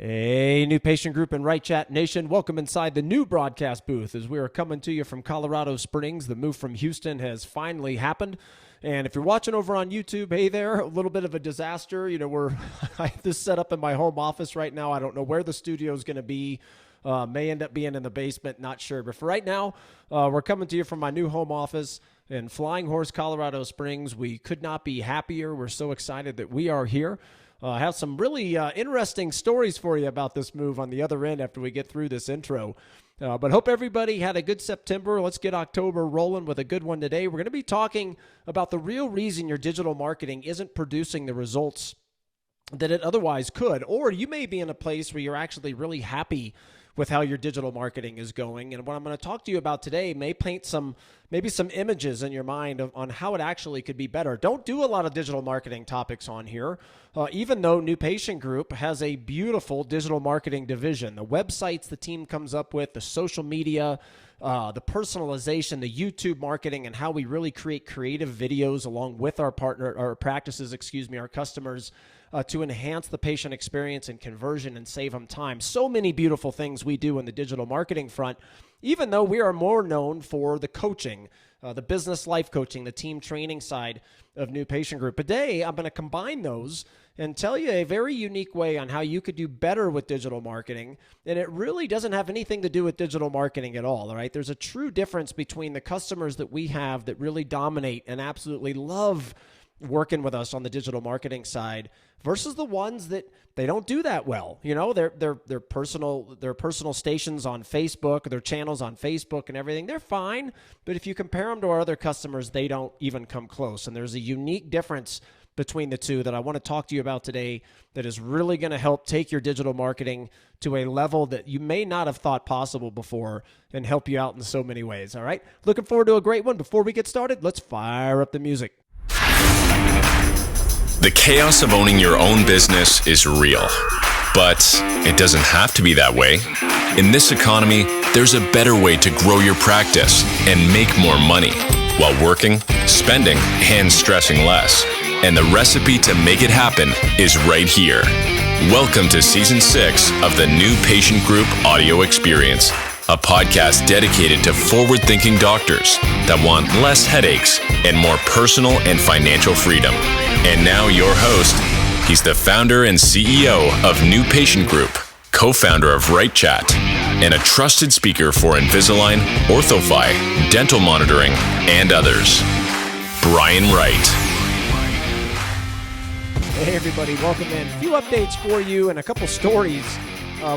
Hey, new patient group and Right Chat Nation. Welcome inside the new broadcast booth as we are coming to you from Colorado Springs. The move from Houston has finally happened. And if you're watching over on YouTube, hey there, a little bit of a disaster. I have this set up in my home office right now. I don't know where the studio is going to be. May end up being in the basement, not sure. But for right now, we're coming to you from my new home office in Flying Horse, Colorado Springs. We could not be happier. We're so excited that we are here. I have some really interesting stories for you about this move on the other end after we get through this intro. But hope everybody had a good September. Let's get October rolling with a good one today. We're going to be talking about the real reason your digital marketing isn't producing the results that it otherwise could. Or you may be in a place where you're actually really happy with how your digital marketing is going. And what I'm going to talk to you about today may paint maybe some images in your mind on how it actually could be better. Don't do a lot of digital marketing topics on here, even though New Patient Group has a beautiful digital marketing division. The websites the team comes up with, the social media, the personalization, the YouTube marketing, and how we really create creative videos along with our our customers, to enhance the patient experience and conversion and save them time. So many beautiful things we do in the digital marketing front, even though we are more known for the coaching, the business life coaching, the team training side of New Patient Group. Today, I'm going to combine those and tell you a very unique way on how you could do better with digital marketing. And it really doesn't have anything to do with digital marketing at all right? There's a true difference between the customers that we have that really dominate and absolutely love working with us on the digital marketing side versus the ones that they don't do that well. Their personal stations on Facebook, their channels on Facebook and everything, they're fine. But if you compare them to our other customers, they don't even come close. And there's a unique difference between the two that I want to talk to you about today that is really going to help take your digital marketing to a level that you may not have thought possible before and help you out in so many ways. All right. Looking forward to a great one. Before we get started, let's fire up the music. The chaos of owning your own business is real, but it doesn't have to be that way. In this economy, there's a better way to grow your practice and make more money while working, spending, and stressing less. And the recipe to make it happen is right here. Welcome to Season 6 of the New Patient Group Audio Experience, a podcast dedicated to forward-thinking doctors that want less headaches and more personal and financial freedom. And now your host, he's the founder and CEO of New Patient Group, co-founder of Right Chat, and a trusted speaker for Invisalign, OrthoFi, dental monitoring, and others, Brian Wright. Hey everybody, welcome in. A few updates for you and a couple stories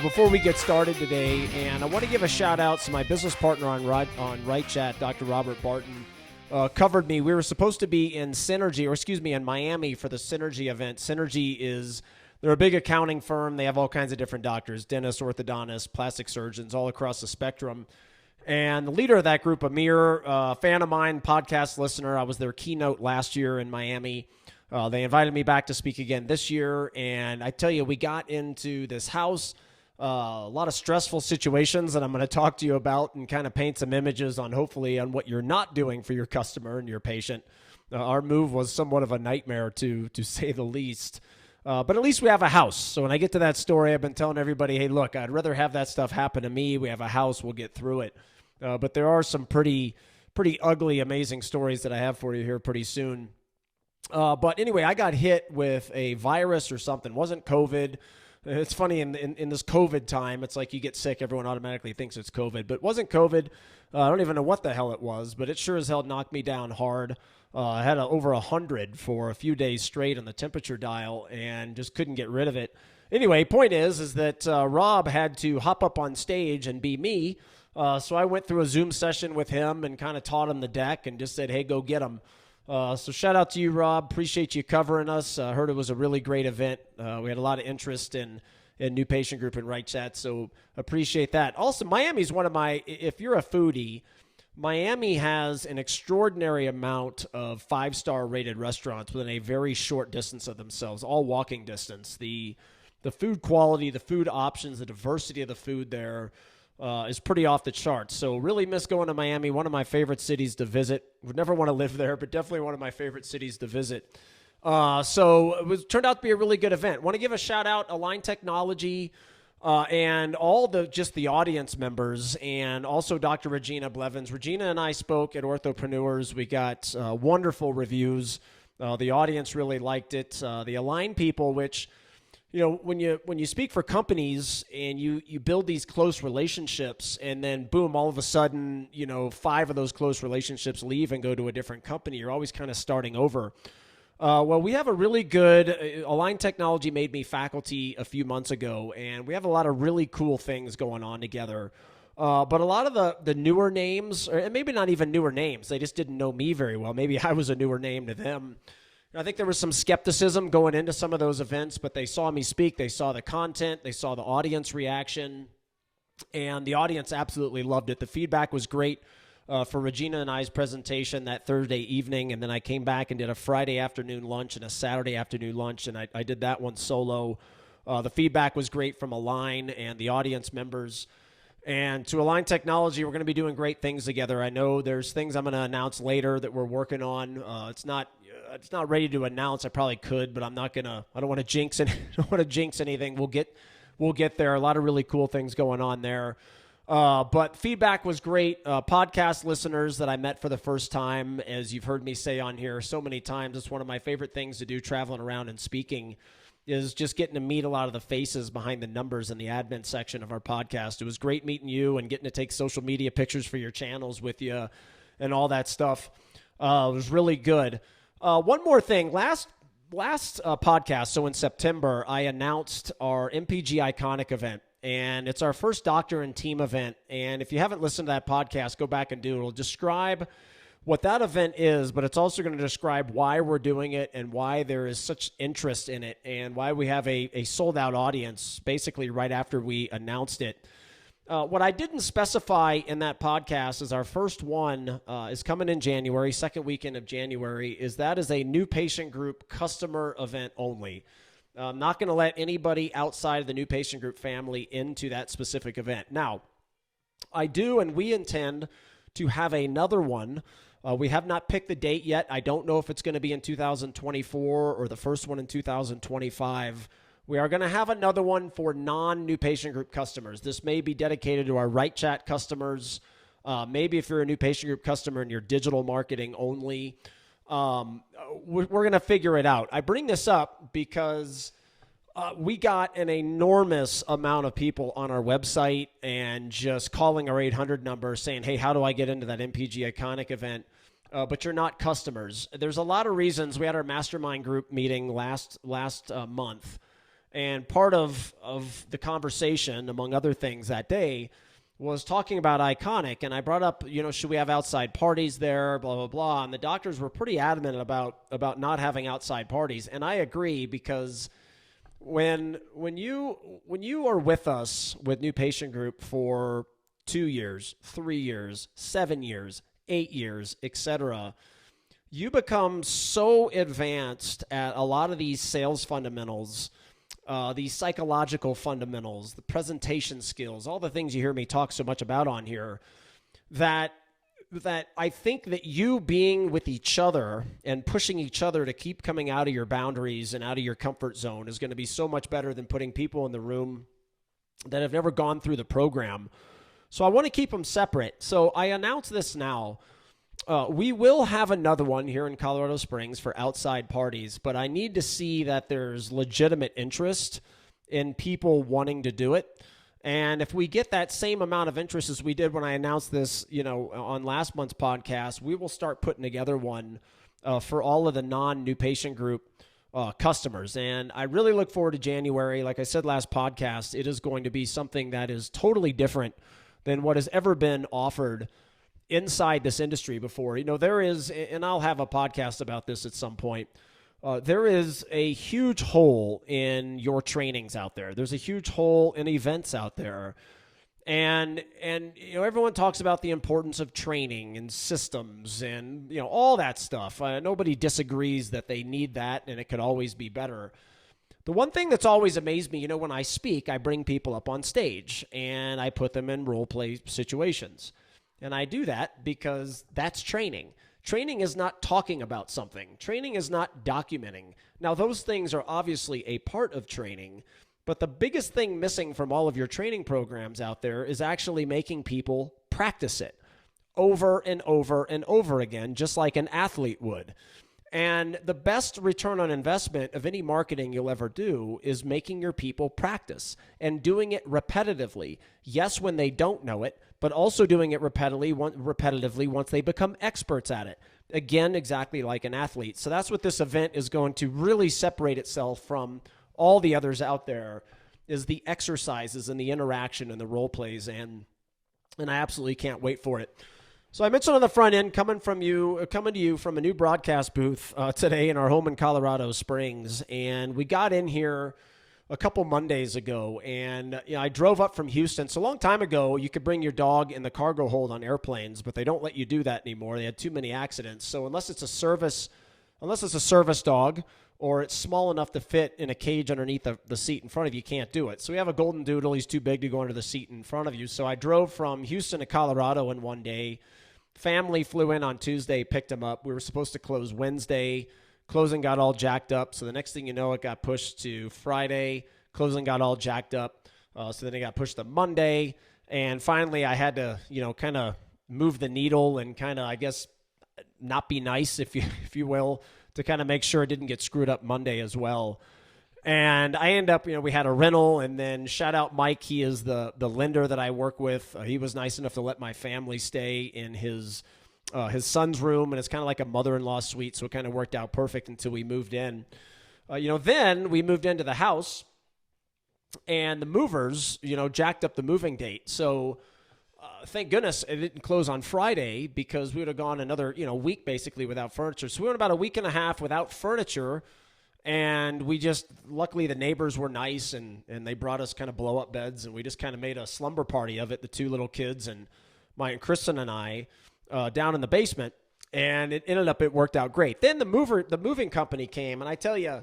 before we get started today. And I want to give a shout out to my business partner on Right Chat, Dr. Robert Barton. Covered me. We were supposed to be in in Miami for the Synergy event. Synergy they're a big accounting firm. They have all kinds of different doctors, dentists, orthodontists, plastic surgeons, all across the spectrum. And the leader of that group, Amir, fan of mine, podcast listener, I was their keynote last year in Miami. They invited me back to speak again this year. And I tell you, we got into this house, a lot of stressful situations that I'm going to talk to you about and kind of paint some images on what you're not doing for your customer and your patient. Our move was somewhat of a nightmare to say the least. But at least we have a house. So when I get to that story, I've been telling everybody, hey, look, I'd rather have that stuff happen to me. We have a house. We'll get through it. But there are some pretty ugly, amazing stories that I have for you here pretty soon. But anyway, I got hit with a virus or something. It wasn't COVID. It's funny, in this COVID time, it's like you get sick, everyone automatically thinks it's COVID. But it wasn't COVID. I don't even know what the hell it was, but it sure as hell knocked me down hard. I had over 100 for a few days straight on the temperature dial and just couldn't get rid of it. Anyway, point is that Rob had to hop up on stage and be me. So I went through a Zoom session with him and kind of taught him the deck and just said, hey, go get him. So shout out to you, Rob. Appreciate you covering us. I heard it was a really great event. We had a lot of interest in New Patient Group and Right Chat, so appreciate that. Also, Miami's if you're a foodie, Miami has an extraordinary amount of 5-star rated restaurants within a very short distance of themselves, all walking distance. The food quality, the food options, the diversity of the food there is pretty off the charts. So really miss going to Miami, one of my favorite cities to visit. Would never want to live there, but definitely one of my favorite cities to visit. So it turned out to be a really good event. Want to give a shout out, Align Technology, and all the audience members, and also Dr. Regina Blevins. Regina and I spoke at Orthopreneurs. We got wonderful reviews. The audience really liked it. The Align people, which, when you speak for companies and you build these close relationships, and then boom, all of a sudden, 5 of those close relationships leave and go to a different company, you're always kind of starting over. Well, we have a really good Align Technology made me faculty a few months ago, and we have a lot of really cool things going on together. But a lot of the newer names, and maybe not even newer names, they just didn't know me very well. Maybe I was a newer name to them. I think there was some skepticism going into some of those events, but they saw me speak, they saw the content, they saw the audience reaction, and the audience absolutely loved it. The feedback was great. For Regina and I's presentation that Thursday evening, and then I came back and did a Friday afternoon lunch and a Saturday afternoon lunch, and I did that one solo. The feedback was great from Align and the audience members. And to Align Technology, we're going to be doing great things together. I know there's things I'm going to announce later that we're working on. It's not ready to announce. I probably could, but I'm not gonna. I don't want to jinx it. I don't want to jinx anything. We'll get there. A lot of really cool things going on there. But feedback was great. Podcast listeners that I met for the first time, as you've heard me say on here so many times, it's one of my favorite things to do traveling around and speaking, is just getting to meet a lot of the faces behind the numbers in the admin section of our podcast. It was great meeting you and getting to take social media pictures for your channels with you and all that stuff. It was really good. One more thing. Last podcast, so in September, I announced our NPG Iconic event. And it's our first doctor and team event. And if you haven't listened to that podcast, go back and do it. It'll describe what that event is, but it's also going to describe why we're doing it and why there is such interest in it and why we have a sold-out audience basically right after we announced it. What I didn't specify in that podcast is our first one is coming in January, second weekend of January, that is a new patient group customer event only. I'm not going to let anybody outside of the new patient group family into that specific event. Now, I do, and we intend to have another one. We have not picked the date yet. I don't know if it's going to be in 2024 or the first one in 2025. We are going to have another one for non-new patient group customers. This may be dedicated to our Right Chat customers. Maybe if you're a new patient group customer and you're digital marketing only. We're going to figure it out. I bring this up because we got an enormous amount of people on our website and just calling our 800 number saying, hey, how do I get into that NPG Iconic event? But you're not customers. There's a lot of reasons. We had our mastermind group meeting last month, and part of the conversation, among other things that day, was talking about Iconic, and I brought up, should we have outside parties there, blah, blah, blah, and the doctors were pretty adamant about not having outside parties, and I agree, because when you are with us with New Patient Group for 2 years, 3 years, 7 years, 8 years, etc., you become so advanced at a lot of these sales fundamentals, these psychological fundamentals, the presentation skills, all the things you hear me talk so much about on here, that I think that you being with each other and pushing each other to keep coming out of your boundaries and out of your comfort zone is going to be so much better than putting people in the room that have never gone through the program. So I want to keep them separate. So I announce this now. We will have another one here in Colorado Springs for outside parties, but I need to see that there's legitimate interest in people wanting to do it. And if we get that same amount of interest as we did when I announced this, on last month's podcast, we will start putting together one for all of the non-new patient group customers. And I really look forward to January. Like I said last podcast, it is going to be something that is totally different than what has ever been offered inside this industry before. There is, and I'll have a podcast about this at some point, there is a huge hole in your trainings out there. There's a huge hole in events out there. And everyone talks about the importance of training and systems and, all that stuff. Nobody disagrees that they need that, and it could always be better. The one thing that's always amazed me, when I speak, I bring people up on stage and I put them in role play situations. And I do that because that's training. Training is not talking about something. Training is not documenting. Now, those things are obviously a part of training, But the biggest thing missing from all of your training programs out there is actually making people practice it over and over and over again, just like an athlete would. And the best return on investment of any marketing you'll ever do is making your people practice and doing it repetitively. Yes, when they don't know it, but also doing it repetitively once they become experts at it. Again, exactly like an athlete. So that's what this event is going to really separate itself from all the others out there, is the exercises and the interaction and the role plays, and I absolutely can't wait for it. So I mentioned on the front end, coming to you from a new broadcast booth today in our home in Colorado Springs, and we got in here a couple Mondays ago, and I drove up from Houston. So a long time ago, you could bring your dog in the cargo hold on airplanes, but they don't let you do that anymore. They had too many accidents. So unless it's a service dog, or it's small enough to fit in a cage underneath the seat in front of you, can't do it. So we have a golden doodle. He's too big to go under the seat in front of you. So I drove from Houston to Colorado in one day. Family flew in on Tuesday, picked him up. We were supposed to close Wednesday. Closing got all jacked up. So the next thing you know, it got pushed to Friday. Closing got all jacked up. So then it got pushed to Monday. And finally, I had to, kind of move the needle and kind of, I guess, not be nice, if you will, to kind of make sure it didn't get screwed up Monday as well. And I end up, we had a rental, and then shout out Mike. He is the lender that I work with. He was nice enough to let my family stay in his son's room, and it's kind of like a mother-in-law suite, so it kind of worked out perfect until we moved in. Then we moved into the house, and the movers, jacked up the moving date. So thank goodness it didn't close on Friday, because we would have gone another, week basically without furniture. So we went about a week and a half without furniture, and luckily the neighbors were nice, and they brought us kind of blow-up beds, and we just kind of made a slumber party of it, the two little kids and Kristen and I, down in the basement, and it worked out great. Then the moving company came, and I tell you,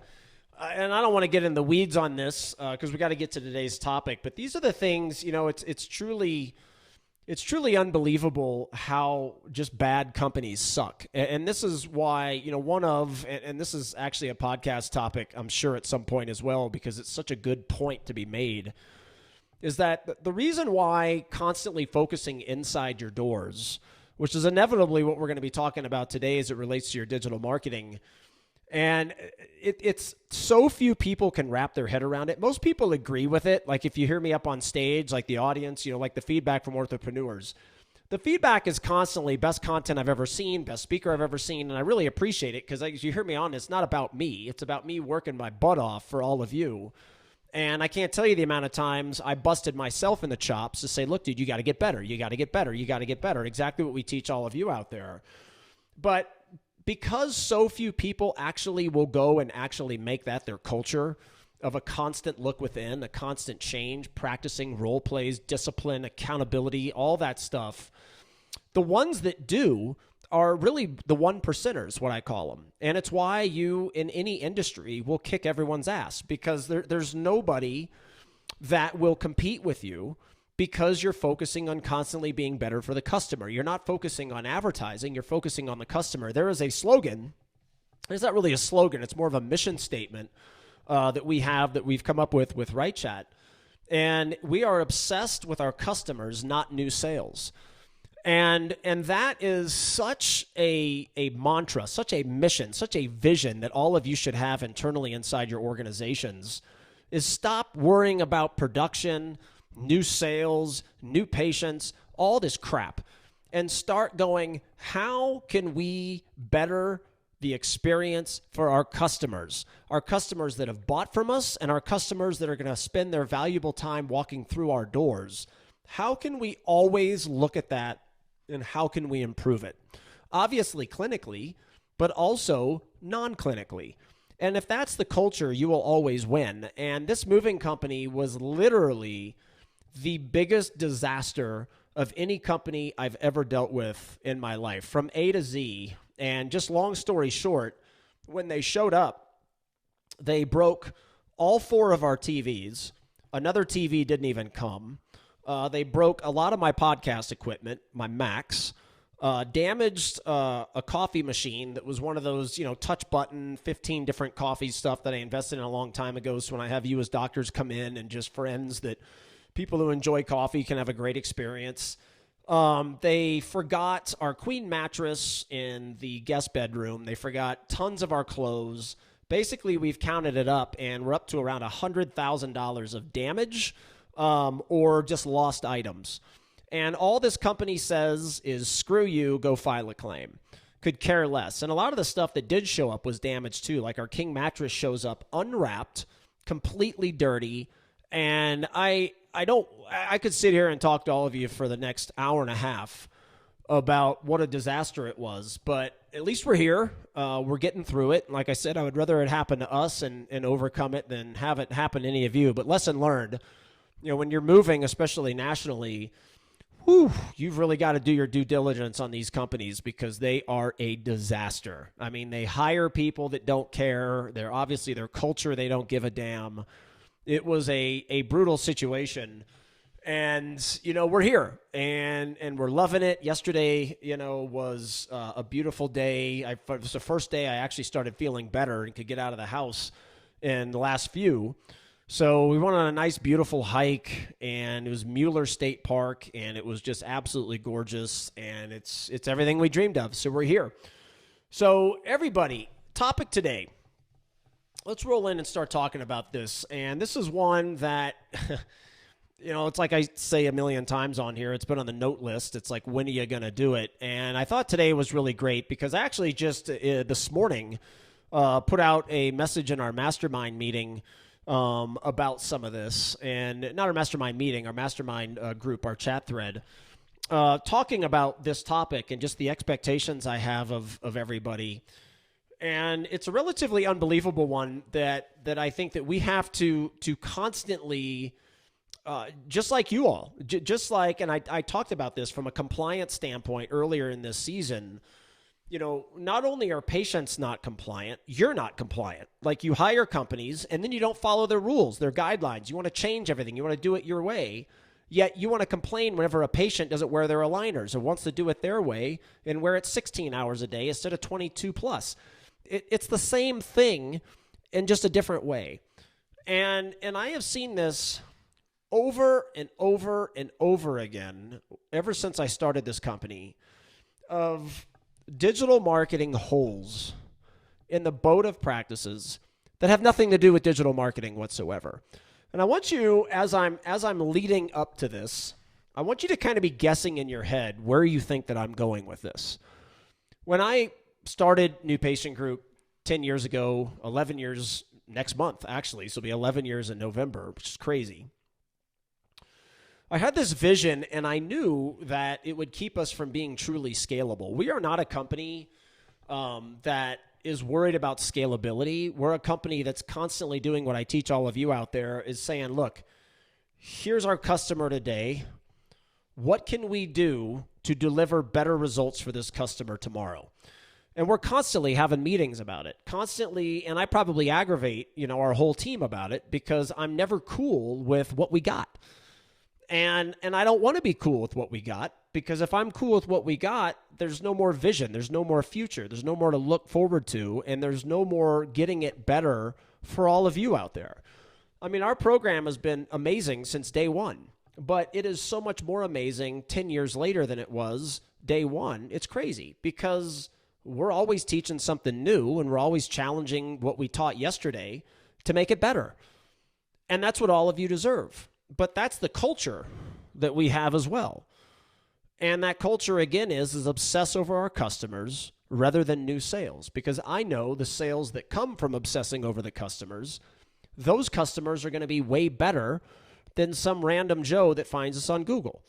and I don't want to get in the weeds on this because we got to get to today's topic, but these are the things, it's truly unbelievable how just bad companies suck. And this is why, and this is actually a podcast topic, I'm sure at some point as well, because it's such a good point to be made, is that the reason why constantly focusing inside your doors, which is inevitably what we're going to be talking about today as it relates to your digital marketing, and it's so few people can wrap their head around it. Most people agree with it. Like if you hear me up on stage, like the audience, like the feedback from orthopreneurs, the feedback is constantly best content I've ever seen, best speaker I've ever seen. And I really appreciate it, because as you hear me on, it's not about me. It's about me working my butt off for all of you. And I can't tell you the amount of times I busted myself in the chops to say, look, dude, you got to get better. You got to get better. You got to get better. Exactly what we teach all of you out there. But because so few people actually will go and actually make that their culture of a constant look within, a constant change, practicing role plays, discipline, accountability, all that stuff, the ones that do are really the 1%ers, what I call them. And it's why you, in any industry, will kick everyone's ass, because there's nobody that will compete with you, because you're focusing on constantly being better for the customer. You're not focusing on advertising. You're focusing on the customer. There is a slogan. It's not really a slogan. It's more of a mission statement that we've come up with RightChat. And we are obsessed with our customers, not new sales. And that is such a mantra, such a mission, such a vision that all of you should have internally inside your organizations, is stop worrying about production, new sales, new patients, all this crap, and start going, how can we better the experience for our customers that have bought from us, and our customers that are going to spend their valuable time walking through our doors? How can we always look at that, and how can we improve it? Obviously clinically, but also non-clinically. And if that's the culture, you will always win. And this moving company was literally the biggest disaster of any company I've ever dealt with in my life, from A to Z. And just long story short, when they showed up, they broke all 4 of our TVs. Another TV didn't even come. They broke a lot of my podcast equipment, my Macs. damaged a coffee machine that was one of those, touch button, 15 different coffee stuff that I invested in a long time ago. So when I have you as doctors come in and just friends that people who enjoy coffee can have a great experience. They forgot our queen mattress in the guest bedroom. They forgot tons of our clothes. Basically, we've counted it up, and we're up to around $100,000 of damage or just lost items. And all this company says is, screw you, go file a claim. Could care less. And a lot of the stuff that did show up was damaged too. Like our king mattress shows up unwrapped, completely dirty. And I could sit here and talk to all of you for the next hour and a half about what a disaster it was, but at least we're here. We're getting through it. Like I said, I would rather it happen to us and overcome it than have it happen to any of you. But lesson learned, when you're moving, especially nationally, you've really got to do your due diligence on these companies because they are a disaster. I mean, they hire people that don't care. They're obviously their culture, they don't give a damn. It was a brutal situation. And, we're here and we're loving it. Yesterday, was a beautiful day. It was the first day I actually started feeling better and could get out of the house in the last few. So we went on a nice, beautiful hike, and it was Mueller State Park, and it was just absolutely gorgeous, and it's everything we dreamed of. So we're here. So everybody, topic today. Let's roll in and start talking about this. And this is one that, it's like I say a million times on here. It's been on the note list. It's like, when are you going to do it? And I thought today was really great because I actually just this morning put out a message in our mastermind meeting about some of this, and not our mastermind meeting, our mastermind group, our chat thread, talking about this topic and just the expectations I have of everybody. And it's a relatively unbelievable one that I think that we have to constantly, just like you all, and I talked about this from a compliance standpoint earlier in this season. Not only are patients not compliant, you're not compliant. Like, you hire companies and then you don't follow their rules, their guidelines. You want to change everything. You want to do it your way. Yet you want to complain whenever a patient doesn't wear their aligners or wants to do it their way and wear it 16 hours a day instead of 22 plus. It's the same thing in just a different way. And I have seen this over and over and over again ever since I started this company of digital marketing holes in the boat of practices that have nothing to do with digital marketing whatsoever. And I want you, as I'm leading up to this, I want you to kind of be guessing in your head where you think that I'm going with this. When I started New Patient Group 10 years ago, 11 years next month, actually, so it'll be 11 years in November, which is crazy. I had this vision, and I knew that it would keep us from being truly scalable. We are not a company that is worried about scalability. We're a company that's constantly doing what I teach all of you out there, is saying, look, here's our customer today. What can we do to deliver better results for this customer tomorrow? And we're constantly having meetings about it, constantly, and I probably aggravate, our whole team about it because I'm never cool with what we got. And I don't want to be cool with what we got, because if I'm cool with what we got, there's no more vision, there's no more future, there's no more to look forward to, and there's no more getting it better for all of you out there. I mean, our program has been amazing since day one, but it is so much more amazing 10 years later than it was day one. It's crazy because we're always teaching something new, and we're always challenging what we taught yesterday to make it better. And that's what all of you deserve. But that's the culture that we have as well. And that culture, again, is obsess over our customers rather than new sales. Because I know the sales that come from obsessing over the customers, those customers are going to be way better than some random Joe that finds us on Google.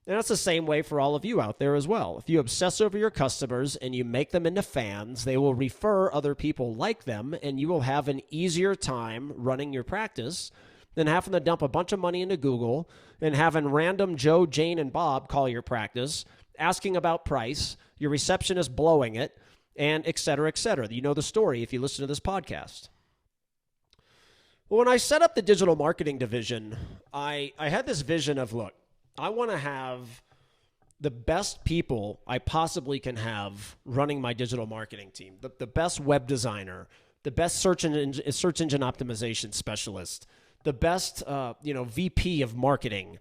And that's the same way for all of you out there as well. If you obsess over your customers and you make them into fans, they will refer other people like them, and you will have an easier time running your practice than having to dump a bunch of money into Google and having random Joe, Jane, and Bob call your practice, asking about price, your receptionist blowing it, and et cetera, et cetera. You know the story if you listen to this podcast. Well, when I set up the digital marketing division, I had this vision of, look, I want to have the best people I possibly can have running my digital marketing team, the best web designer, the best search engine optimization specialist, the best VP of marketing,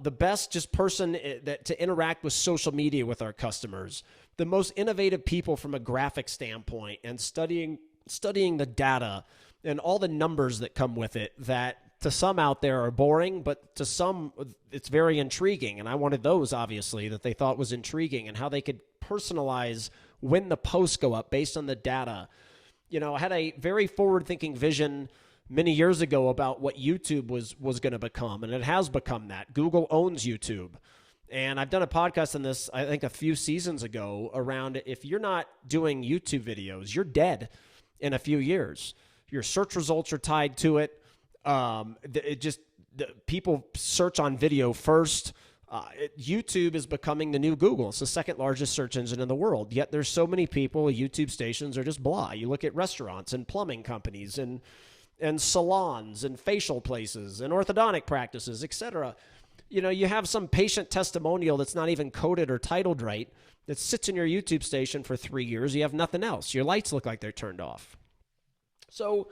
the best just person that to interact with social media with our customers, the most innovative people from a graphic standpoint, and studying the data and all the numbers that come with it that to some out there are boring, but to some it's very intriguing. And I wanted those, obviously, that they thought was intriguing and how they could personalize when the posts go up based on the data. I had a very forward-thinking vision many years ago about what YouTube was going to become, and it has become that. Google owns YouTube. And I've done a podcast on this, I think, a few seasons ago around if you're not doing YouTube videos, you're dead in a few years. Your search results are tied to it. People search on video first. YouTube is becoming the new Google. It's the second largest search engine in the world. Yet there's so many people, YouTube stations are just blah. You look at restaurants and plumbing companies and salons and facial places and orthodontic practices, etc. You have some patient testimonial that's not even coded or titled right that sits in your YouTube station for 3 years. You have nothing else. Your lights look like they're turned off. So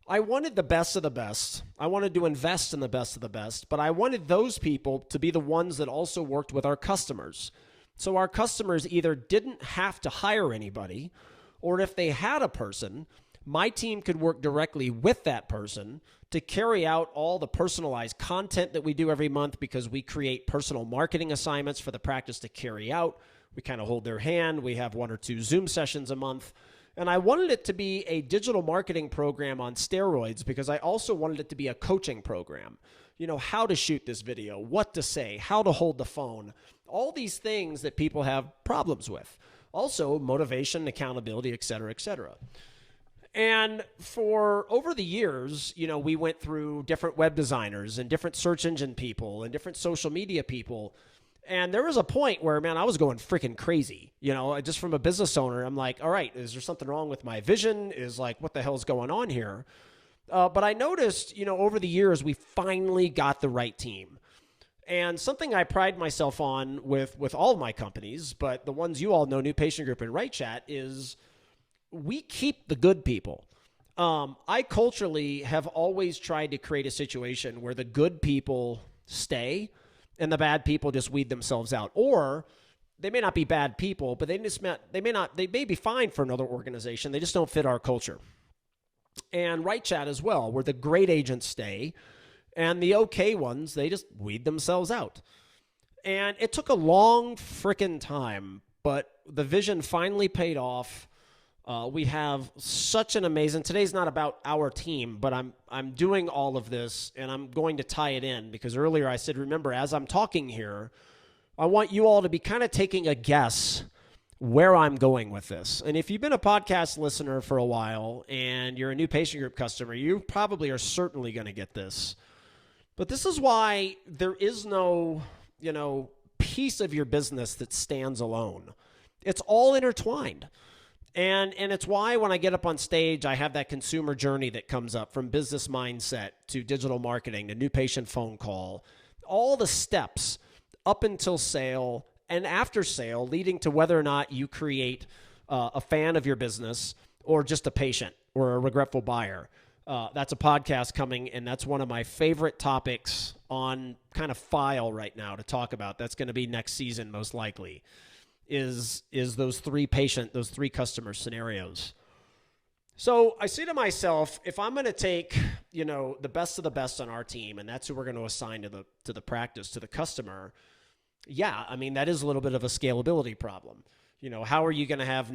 I wanted the best of the best. I wanted to invest in the best of the best, but I wanted those people to be the ones that also worked with our customers. So our customers either didn't have to hire anybody, or if they had a person, my team could work directly with that person to carry out all the personalized content that we do every month, because we create personal marketing assignments for the practice to carry out. We kind of hold their hand. We have 1 or 2 Zoom sessions a month. And I wanted it to be a digital marketing program on steroids, because I also wanted it to be a coaching program. How to shoot this video, what to say, how to hold the phone, all these things that people have problems with. Also motivation, accountability, et cetera, et cetera. And for over the years, we went through different web designers and different search engine people and different social media people. And there was a point where, man, I was going freaking crazy. Just from a business owner, I'm like, all right, is there something wrong with my vision? Is like, what the hell's going on here? But I noticed, over the years, we finally got the right team. And something I pride myself on with all of my companies, but the ones you all know, New Patient Group and Right Chat, is we keep the good people. I culturally have always tried to create a situation where the good people stay and the bad people just weed themselves out. Or they may not be bad people, but they may be fine for another organization. They just don't fit our culture. And Right Chat as well, where the great agents stay and the okay ones, they just weed themselves out. And it took a long frickin' time, but the vision finally paid off. We have such an amazing, today's not about our team, but I'm doing all of this and I'm going to tie it in, because earlier I said, remember, as I'm talking here, I want you all to be kind of taking a guess where I'm going with this. And if you've been a podcast listener for a while and you're a New Patient Group customer, you probably are certainly going to get this. But this is why there is no, piece of your business that stands alone. It's all intertwined. And it's why when I get up on stage, I have that consumer journey that comes up, from business mindset to digital marketing to new patient phone call, all the steps up until sale and after sale, leading to whether or not you create a fan of your business or just a patient or a regretful buyer. That's a podcast coming, and that's one of my favorite topics on kind of file right now to talk about. That's going to be next season, most likely. Is those three customer scenarios. So I say to myself, if I'm going to take, the best of the best on our team, and that's who we're going to assign to the practice, to the customer, that is a little bit of a scalability problem. How are you going to have,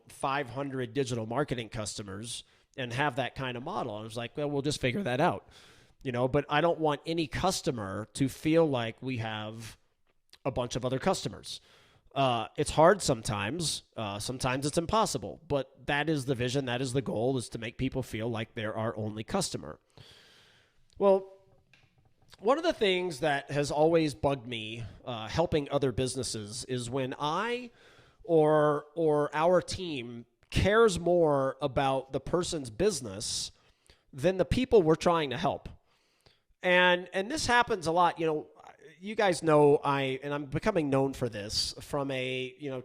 500 digital marketing customers and have that kind of model? I was like, well, we'll just figure that out, but I don't want any customer to feel like we have a bunch of other customers. It's hard sometimes. Sometimes it's impossible, but that is the vision. That is the goal, is to make people feel like they're our only customer. Well, one of the things that has always bugged me, helping other businesses, is when I or our team cares more about the person's business than the people we're trying to help. And this happens a lot. you guys know I'm becoming known for this from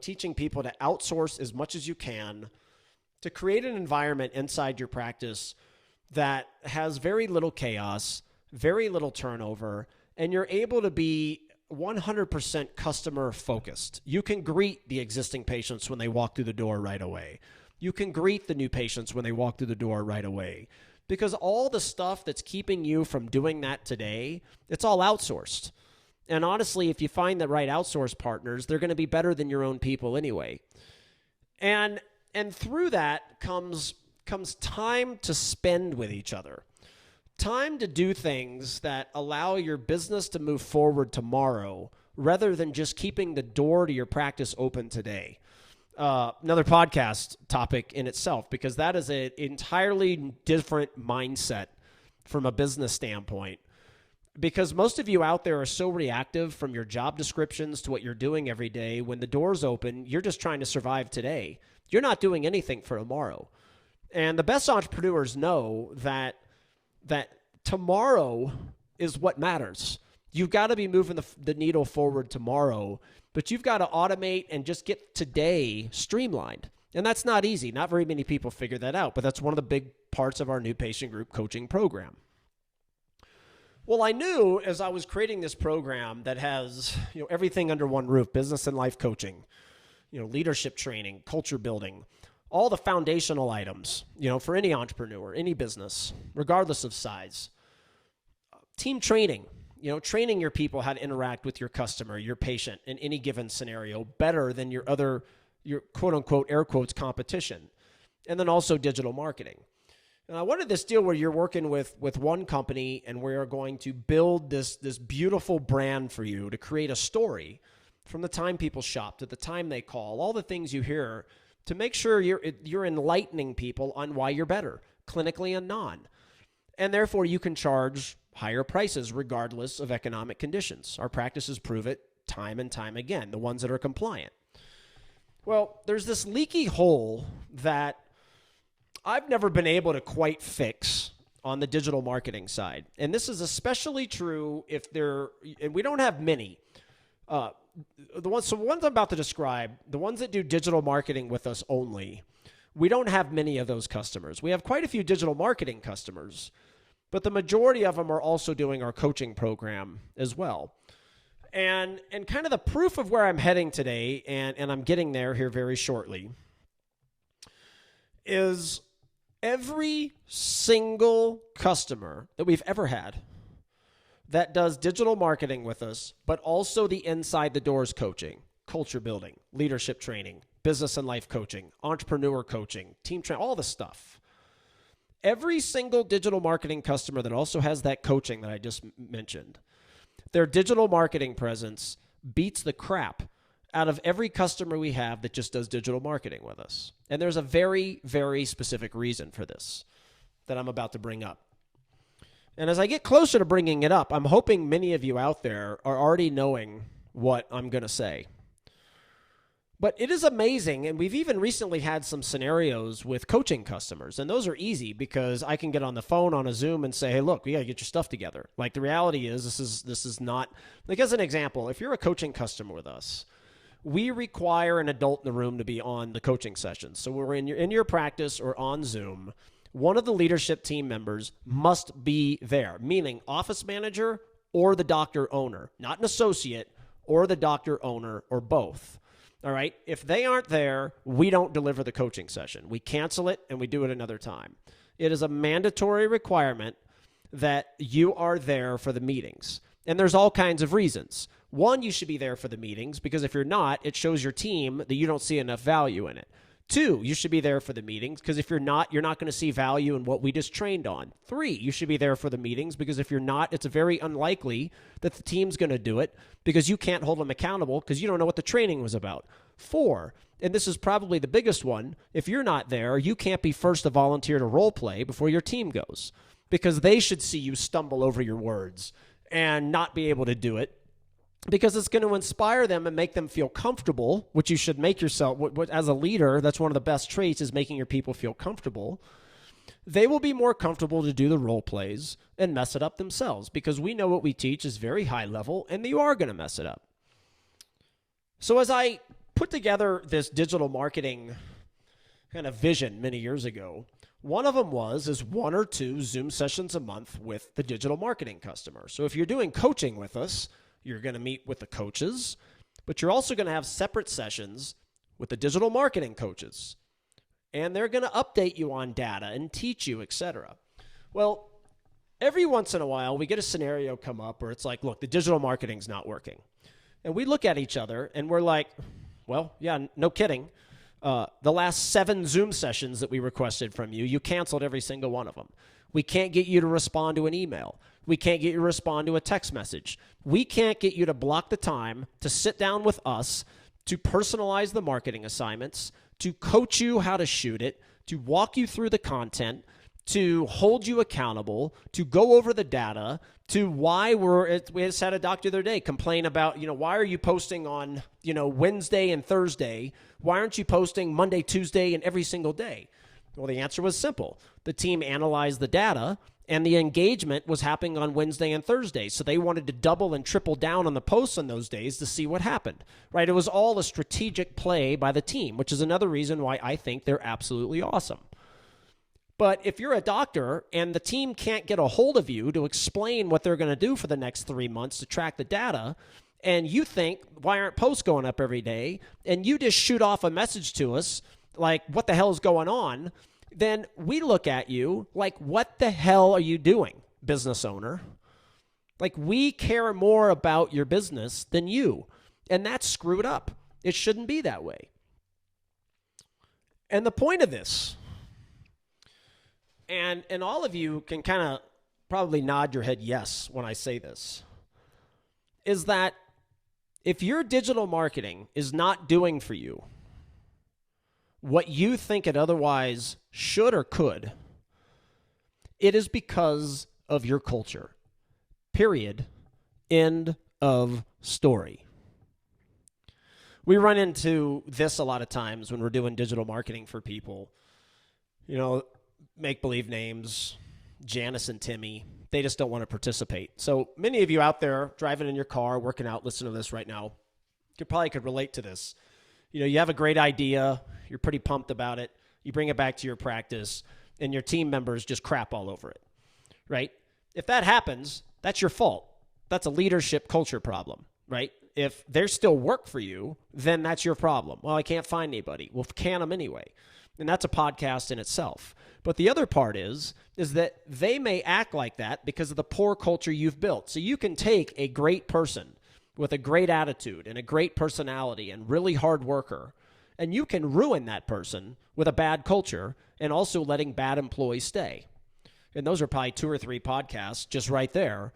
teaching people to outsource as much as you can to create an environment inside your practice that has very little chaos, very little turnover, and you're able to be 100% customer focused. You can greet the existing patients when they walk through the door right away. You can greet the new patients when they walk through the door right away. Because all the stuff that's keeping you from doing that today, it's all outsourced. And honestly, if you find the right outsource partners, they're going to be better than your own people anyway. And through that comes time to spend with each other. Time to do things that allow your business to move forward tomorrow rather than just keeping the door to your practice open today. Another podcast topic in itself, because that is an entirely different mindset from a business standpoint. Because most of you out there are so reactive from your job descriptions to what you're doing every day. When the door's open, you're just trying to survive today. You're not doing anything for tomorrow. And the best entrepreneurs know that tomorrow is what matters. You've got to be moving the needle forward tomorrow, but you've got to automate and just get today streamlined. And that's not easy. Not very many people figure that out, but that's one of the big parts of our new patient group coaching program. Well, I knew as I was creating this program that has, everything under one roof, business and life coaching, leadership training, culture building, all the foundational items, for any entrepreneur, any business, regardless of size. Team training, training your people how to interact with your customer, your patient in any given scenario better than your quote unquote, air quotes, competition. And then also digital marketing. And I wanted this deal where you're working with one company and we are going to build this beautiful brand for you to create a story from the time people shop to the time they call, all the things you hear, to make sure you're enlightening people on why you're better, clinically and non. And therefore, you can charge higher prices regardless of economic conditions. Our practices prove it time and time again, the ones that are compliant. Well, there's this leaky hole that I've never been able to quite fix on the digital marketing side. And this is especially true and we don't have many. The ones I'm about to describe, the ones that do digital marketing with us only, we don't have many of those customers. We have quite a few digital marketing customers, but the majority of them are also doing our coaching program as well. And kind of the proof of where I'm heading today, and I'm getting there here very shortly, is every single customer that we've ever had that does digital marketing with us, but also the inside the doors coaching, culture building, leadership training, business and life coaching, entrepreneur coaching, team training, all the stuff. Every single digital marketing customer that also has that coaching that I just mentioned, their digital marketing presence beats the crap out of every customer we have that just does digital marketing with us. And there's a very, very specific reason for this that I'm about to bring up. And as I get closer to bringing it up, I'm hoping many of you out there are already knowing what I'm going to say. But it is amazing, and we've even recently had some scenarios with coaching customers, and those are easy because I can get on the phone on a Zoom and say, hey, look, we got to get your stuff together. Like, the reality is this is not, like, as an example, if you're a coaching customer with us, we require an adult in the room to be on the coaching sessions. So we're in your practice or on Zoom. One of the leadership team members must be there, meaning office manager or the doctor owner, not an associate or the doctor owner or both. All right. If they aren't there, we don't deliver the coaching session. We cancel it and we do it another time. It is a mandatory requirement that you are there for the meetings. And there's all kinds of reasons. One, you should be there for the meetings because if you're not, it shows your team that you don't see enough value in it. Two, you should be there for the meetings because if you're not going to see value in what we just trained on. Three, you should be there for the meetings because if you're not, it's very unlikely that the team's going to do it because you can't hold them accountable because you don't know what the training was about. Four, and this is probably the biggest one, if you're not there, you can't be first to volunteer to role play before your team goes because they should see you stumble over your words and not be able to do it. Because it's going to inspire them and make them feel comfortable, which you should make yourself. As a leader, that's one of the best traits is making your people feel comfortable. they will be more comfortable to do the role plays and mess it up themselves because we know what we teach is very high level and you are going to mess it up. So as I put together this digital marketing kind of vision many years ago, one of them is 1 or 2 Zoom sessions a month with the digital marketing customer. So if you're doing coaching with us, you're going to meet with the coaches, but you're also going to have separate sessions with the digital marketing coaches. And they're going to update you on data and teach you, etc. Well, every once in a while, we get a scenario come up where it's like, look, the digital marketing's not working. And we look at each other and we're like, well, yeah, no kidding. The last 7 Zoom sessions that we requested from you, you canceled every single one of them. We can't get you to respond to an email. We can't get you to respond to a text message. We can't get you to block the time to sit down with us to personalize the marketing assignments, to coach you how to shoot it, to walk you through the content, to hold you accountable, to go over the data, to why we just had a doctor the other day complain about, why are you posting on, Wednesday and Thursday? Why aren't you posting Monday, Tuesday, and every single day? Well, the answer was simple. The team analyzed the data, and the engagement was happening on Wednesday and Thursday. So they wanted to double and triple down on the posts on those days to see what happened, right? It was all a strategic play by the team, which is another reason why I think they're absolutely awesome. But if you're a doctor and the team can't get a hold of you to explain what they're going to do for the next 3 months to track the data, and you think, why aren't posts going up every day? And you just shoot off a message to us like, what the hell is going on? Then we look at you like, what the hell are you doing, business owner? Like, we care more about your business than you. And that's screwed up. It shouldn't be that way. And the point of this, and all of you can kind of probably nod your head yes when I say this, is that if your digital marketing is not doing for you what you think it otherwise should or could, it is because of your culture. Period. End of story. We run into this a lot of times when we're doing digital marketing for people. Make-believe names, Janice and Timmy, they just don't want to participate. So many of you out there driving in your car, working out, listening to this right now, you probably could relate to this. You have a great idea, you're pretty pumped about it, you bring it back to your practice, and your team members just crap all over it, right? If that happens, that's your fault. That's a leadership culture problem, right? If they still work for you, then that's your problem. Well, I can't find anybody. Well, can them anyway. And that's a podcast in itself. But the other part is that they may act like that because of the poor culture you've built. So you can take a great person with a great attitude and a great personality and really hard worker, and you can ruin that person with a bad culture and also letting bad employees stay. And those are probably 2 or 3 podcasts just right there,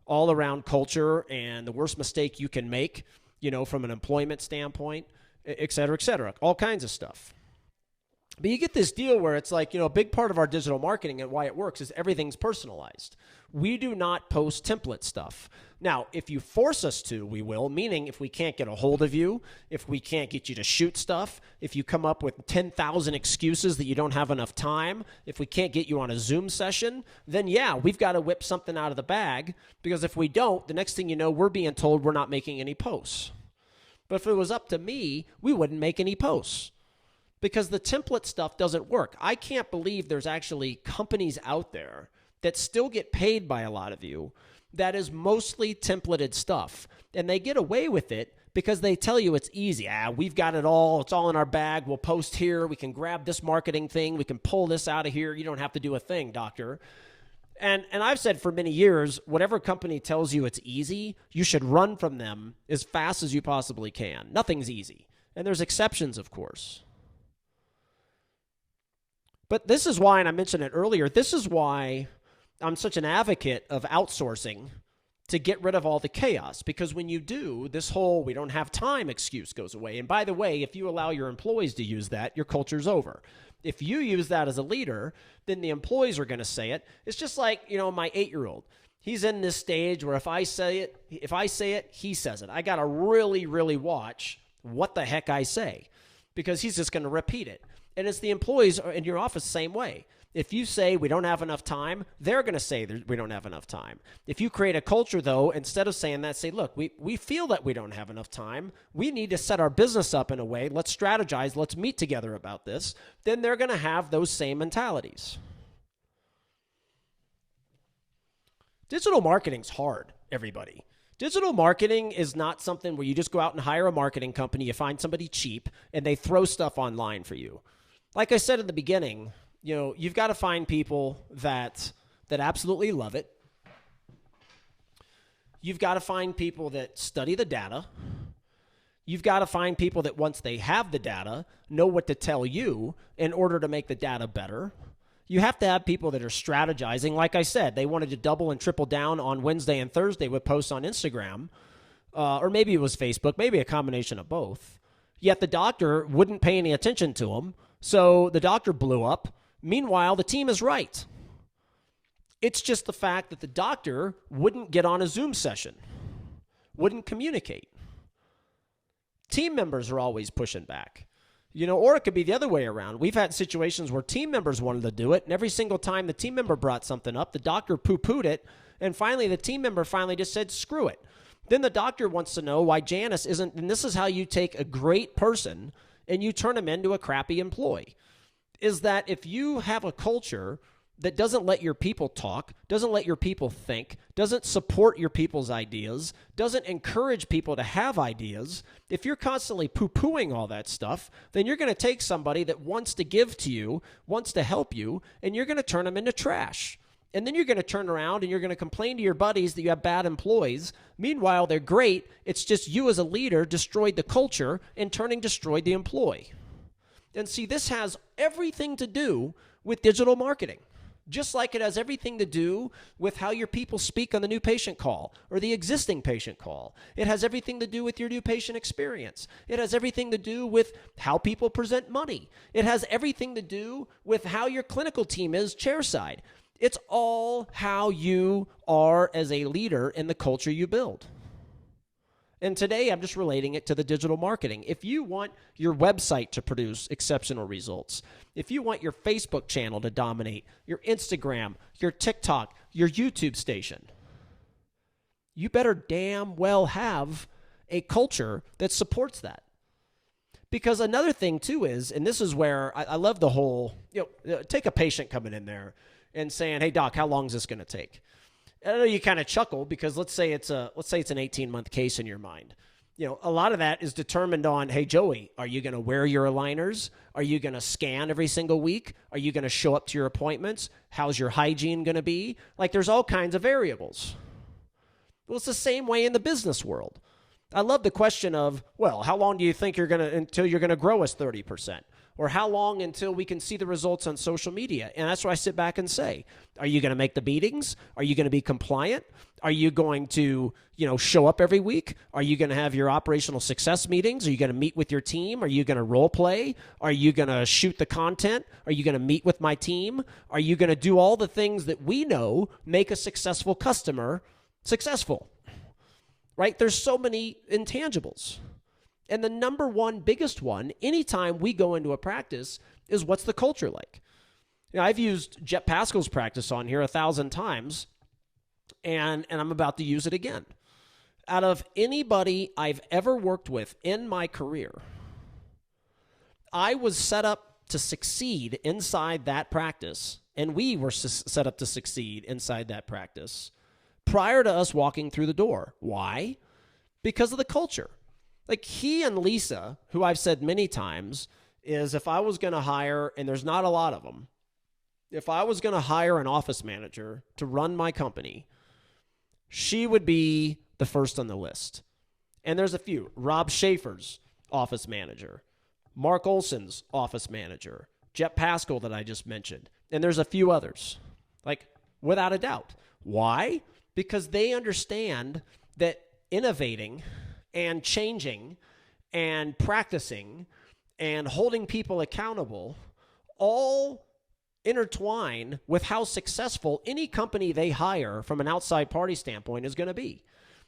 all around culture and the worst mistake you can make, from an employment standpoint, et cetera, all kinds of stuff. But you get this deal where it's like, a big part of our digital marketing and why it works is everything's personalized. We do not post template stuff. Now, if you force us to, we will, meaning if we can't get a hold of you, if we can't get you to shoot stuff, if you come up with 10,000 excuses that you don't have enough time, if we can't get you on a Zoom session, then yeah, we've got to whip something out of the bag, because if we don't, the next thing you know, we're being told we're not making any posts. But if it was up to me, we wouldn't make any posts. Because the template stuff doesn't work. I can't believe there's actually companies out there that still get paid by a lot of you that is mostly templated stuff. And they get away with it because they tell you it's easy. We've got it all. It's all in our bag. We'll post here. We can grab this marketing thing. We can pull this out of here. You don't have to do a thing, doctor. And I've said for many years, whatever company tells you it's easy, you should run from them as fast as you possibly can. Nothing's easy. And there's exceptions, of course. But this is why, and I mentioned it earlier, this is why I'm such an advocate of outsourcing to get rid of all the chaos. Because when you do, this whole we don't have time excuse goes away. And by the way, if you allow your employees to use that, your culture's over. If you use that as a leader, then the employees are going to say it. It's just like, my 8-year-old. He's in this stage where if I say it, he says it. I got to really, really watch what the heck I say, because he's just going to repeat it. And it's the employees in your office same way. If you say we don't have enough time, they're going to say we don't have enough time. If you create a culture, though, instead of saying that, say, look, we feel that we don't have enough time. We need to set our business up in a way. Let's strategize. Let's meet together about this. Then they're going to have those same mentalities. Digital marketing's hard, everybody. Digital marketing is not something where you just go out and hire a marketing company, you find somebody cheap, and they throw stuff online for you. Like I said in the beginning, you've got to find people that absolutely love it. You've got to find people that study the data. You've got to find people that once they have the data, know what to tell you in order to make the data better. You have to have people that are strategizing. Like I said, they wanted to double and triple down on Wednesday and Thursday with posts on Instagram, or maybe it was Facebook, maybe a combination of both. Yet the doctor wouldn't pay any attention to them, so the doctor blew up. Meanwhile, the team is right. It's just the fact that the doctor wouldn't get on a Zoom session, wouldn't communicate. Team members are always pushing back. Or it could be the other way around. We've had situations where team members wanted to do it, and every single time the team member brought something up, the doctor poo-pooed it, and finally the team member just said, screw it. Then the doctor wants to know why Janice isn't, and this is how you take a great person and you turn them into a crappy employee, is that if you have a culture that doesn't let your people talk, doesn't let your people think, doesn't support your people's ideas, doesn't encourage people to have ideas, if you're constantly poo-pooing all that stuff, then you're going to take somebody that wants to give to you, wants to help you, and you're going to turn them into trash. And then you're going to turn around and you're going to complain to your buddies that you have bad employees. Meanwhile, they're great. It's just you as a leader destroyed the culture and destroyed the employee. And see, this has everything to do with digital marketing. Just like it has everything to do with how your people speak on the new patient call or the existing patient call. It has everything to do with your new patient experience. It has everything to do with how people present money. It has everything to do with how your clinical team is chairside. It's all how you are as a leader in the culture you build. And today I'm just relating it to the digital marketing. If you want your website to produce exceptional results, if you want your Facebook channel to dominate, your Instagram, your TikTok, your YouTube station, you better damn well have a culture that supports that. Because another thing too is, and this is where I love the whole, take a patient coming in there and saying, hey doc, how long is this going to take? I know you kind of chuckle because let's say it's an 18-month case in your mind. A lot of that is determined on, hey, Joey, are you going to wear your aligners? Are you going to scan every single week? Are you going to show up to your appointments? How's your hygiene going to be? There's all kinds of variables. Well, it's the same way in the business world. I love the question of, well, how long do you think until you're going to grow us 30%? Or how long until we can see the results on social media? And that's where I sit back and say, are you going to make the meetings? Are you going to be compliant? Are you going to, show up every week? Are you going to have your operational success meetings? Are you going to meet with your team? Are you going to role play? Are you going to shoot the content? Are you going to meet with my team? Are you going to do all the things that we know make a successful customer successful? Right? There's so many intangibles. And the number one, biggest one, anytime we go into a practice, is what's the culture like? I've used Jet Pascal's practice on here 1,000 times, and I'm about to use it again. Out of anybody I've ever worked with in my career, I was set up to succeed inside that practice, and we were set up to succeed inside that practice prior to us walking through the door. Why? Because of the culture. He and Lisa, who I've said many times, is if I was going to hire, and there's not a lot of them, if I was going to hire an office manager to run my company, she would be the first on the list. And there's a few. Rob Schaefer's office manager, Mark Olson's office manager, Jet Pascal that I just mentioned, and there's a few others, without a doubt. Why? Because they understand that innovating and changing and practicing and holding people accountable all intertwine with how successful any company they hire from an outside party standpoint is going to be.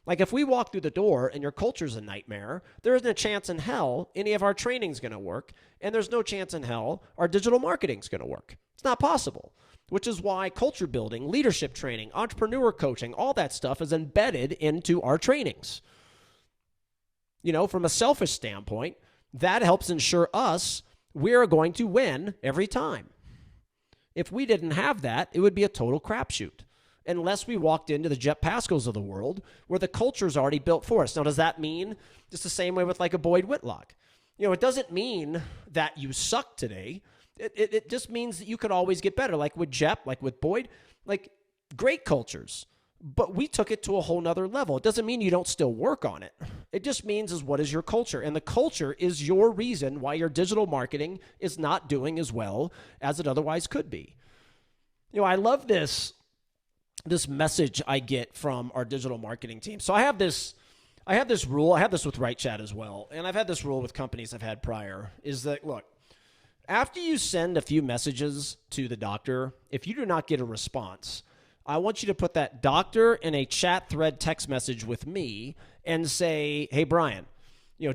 If we walk through the door and your culture's a nightmare, there isn't a chance in hell any of our training's going to work, and there's no chance in hell our digital marketing's going to work. It's not possible, which is why culture building, leadership training, entrepreneur coaching, all that stuff is embedded into our trainings. From a selfish standpoint, that helps ensure us we're going to win every time. If we didn't have that, it would be a total crapshoot. Unless we walked into the Jet Pascals of the world where the culture is already built for us. Now, does that mean just the same way with like a Boyd Whitlock? It doesn't mean that you suck today. It just means that you could always get better. Like with Jep, like with Boyd, like great cultures. But we took it to a whole nother level. It doesn't mean you don't still work on it. It just means is what is your culture? And the culture is your reason why your digital marketing is not doing as well as it otherwise could be. I love this message I get from our digital marketing team. So I have this rule. I have this with RightChat as well. And I've had this rule with companies I've had prior is that, look, after you send a few messages to the doctor, if you do not get a response, I want you to put that doctor in a chat thread text message with me and say, hey, Brian,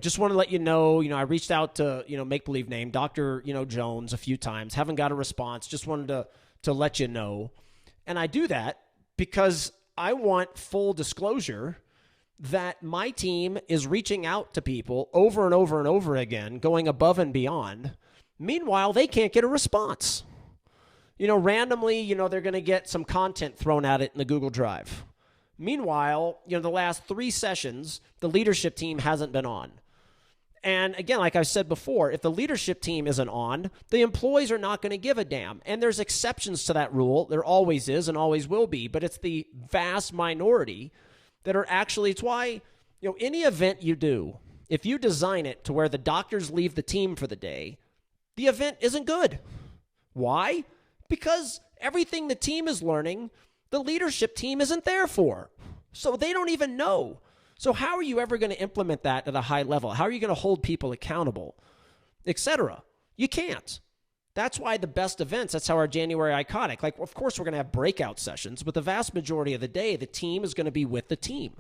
just want to let you know, I reached out to, make believe name Dr. Jones a few times, haven't got a response. Just wanted to let you know. And I do that because I want full disclosure that my team is reaching out to people over and over and over again, going above and beyond. Meanwhile, they can't get a response. Randomly, they're going to get some content thrown at it in the Google Drive. Meanwhile, the last 3 sessions, the leadership team hasn't been on. And again, like I said before, if the leadership team isn't on, the employees are not going to give a damn. And there's exceptions to that rule. There always is and always will be, but it's the vast minority that are actually, it's why, any event you do, if you design it to where the doctors leave the team for the day, the event isn't good. Why? Because everything the team is learning, the leadership team isn't there for. So they don't even know. So how are you ever going to implement that at a high level? How are you going to hold people accountable, etc.? You can't. That's why the best events, that's how our January Iconic, like, of course, we're going to have breakout sessions, but the vast majority of the day, the team is going to be with the team.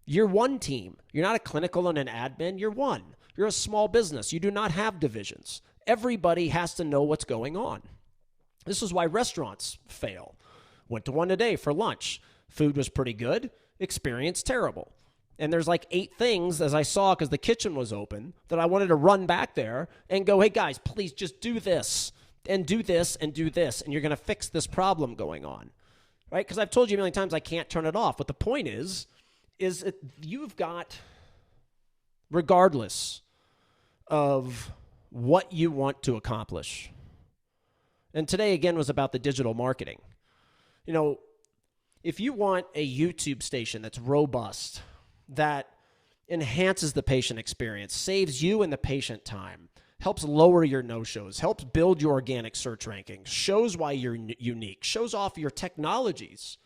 You're one team. You're not a clinical and an admin. You're one. You're a small business. You do not have divisions. Everybody has to know what's going on. This is why restaurants fail. Went to one today for lunch. Food was pretty good. Experience terrible. And there's like 8 things, as I saw because the kitchen was open, that I wanted to run back there and go, hey, guys, please just do this and do this and do this, and you're going to fix this problem going on, right? Because I've told you a million times I can't turn it off. But the point is that you've got, regardless of what you want to accomplish, and today, again, was about the digital marketing. If you want a YouTube station that's robust, that enhances the patient experience, saves you and the patient time, helps lower your no-shows, helps build your organic search rankings, shows why you're unique, shows off your technologies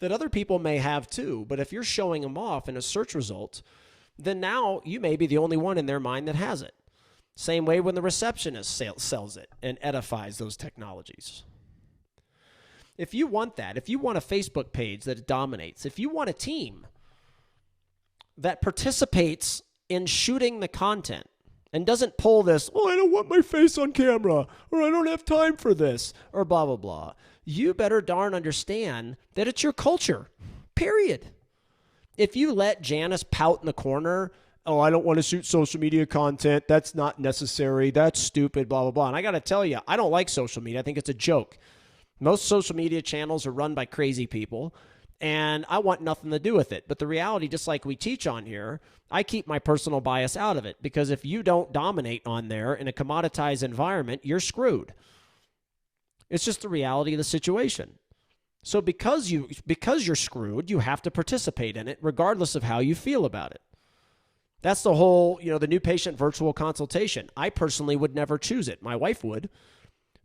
that other people may have too. But if you're showing them off in a search result, then now you may be the only one in their mind that has it. Same way when the receptionist sells it and edifies those technologies. If you want that, if you want a Facebook page that dominates, if you want a team that participates in shooting the content and doesn't pull this, I don't want my face on camera, or I don't have time for this, or blah, blah, blah, you better darn understand that it's your culture, period. If you let Janice pout in the corner, I don't want to shoot social media content, that's not necessary, that's stupid, blah, blah, blah. And I got to tell you, I don't like social media. I think it's a joke. Most social media channels are run by crazy people, and I want nothing to do with it. But the reality, just like we teach on here, I keep my personal bias out of it, because if you don't dominate on there in a commoditized environment, you're screwed. It's just the reality of the situation. So because you're screwed, you have to participate in it regardless of how you feel about it. That's the whole, the new patient virtual consultation. I personally would never choose it. My wife would.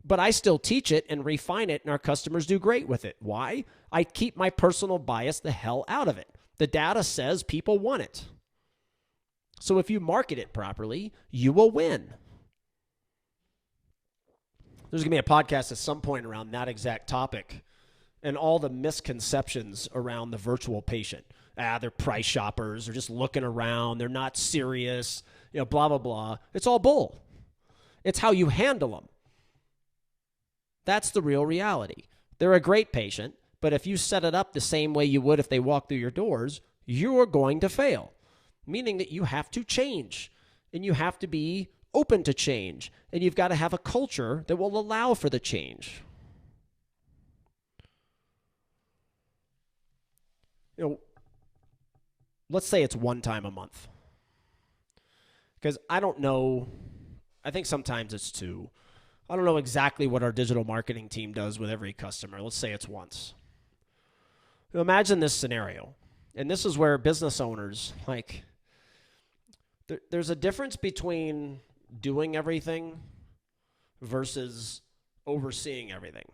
But I still teach it and refine it, and our customers do great with it. Why? I keep my personal bias the hell out of it. The data says people want it. So if you market it properly, you will win. There's going to be a podcast at some point around that exact topic and all the misconceptions around the virtual patient. They're price shoppers. They're just looking around. They're not serious. Blah, blah, blah. It's all bull. It's how you handle them. That's the real reality. They're a great patient, but if you set it up the same way you would if they walk through your doors, you are going to fail, meaning that you have to change and you have to be open to change, and you've got to have a culture that will allow for the change. Let's say it's one time a month. Because I don't know, I think sometimes it's two. I don't know exactly what our digital marketing team does with every customer. Let's say it's once. Imagine this scenario. And this is where business owners, there's a difference between doing everything versus overseeing everything.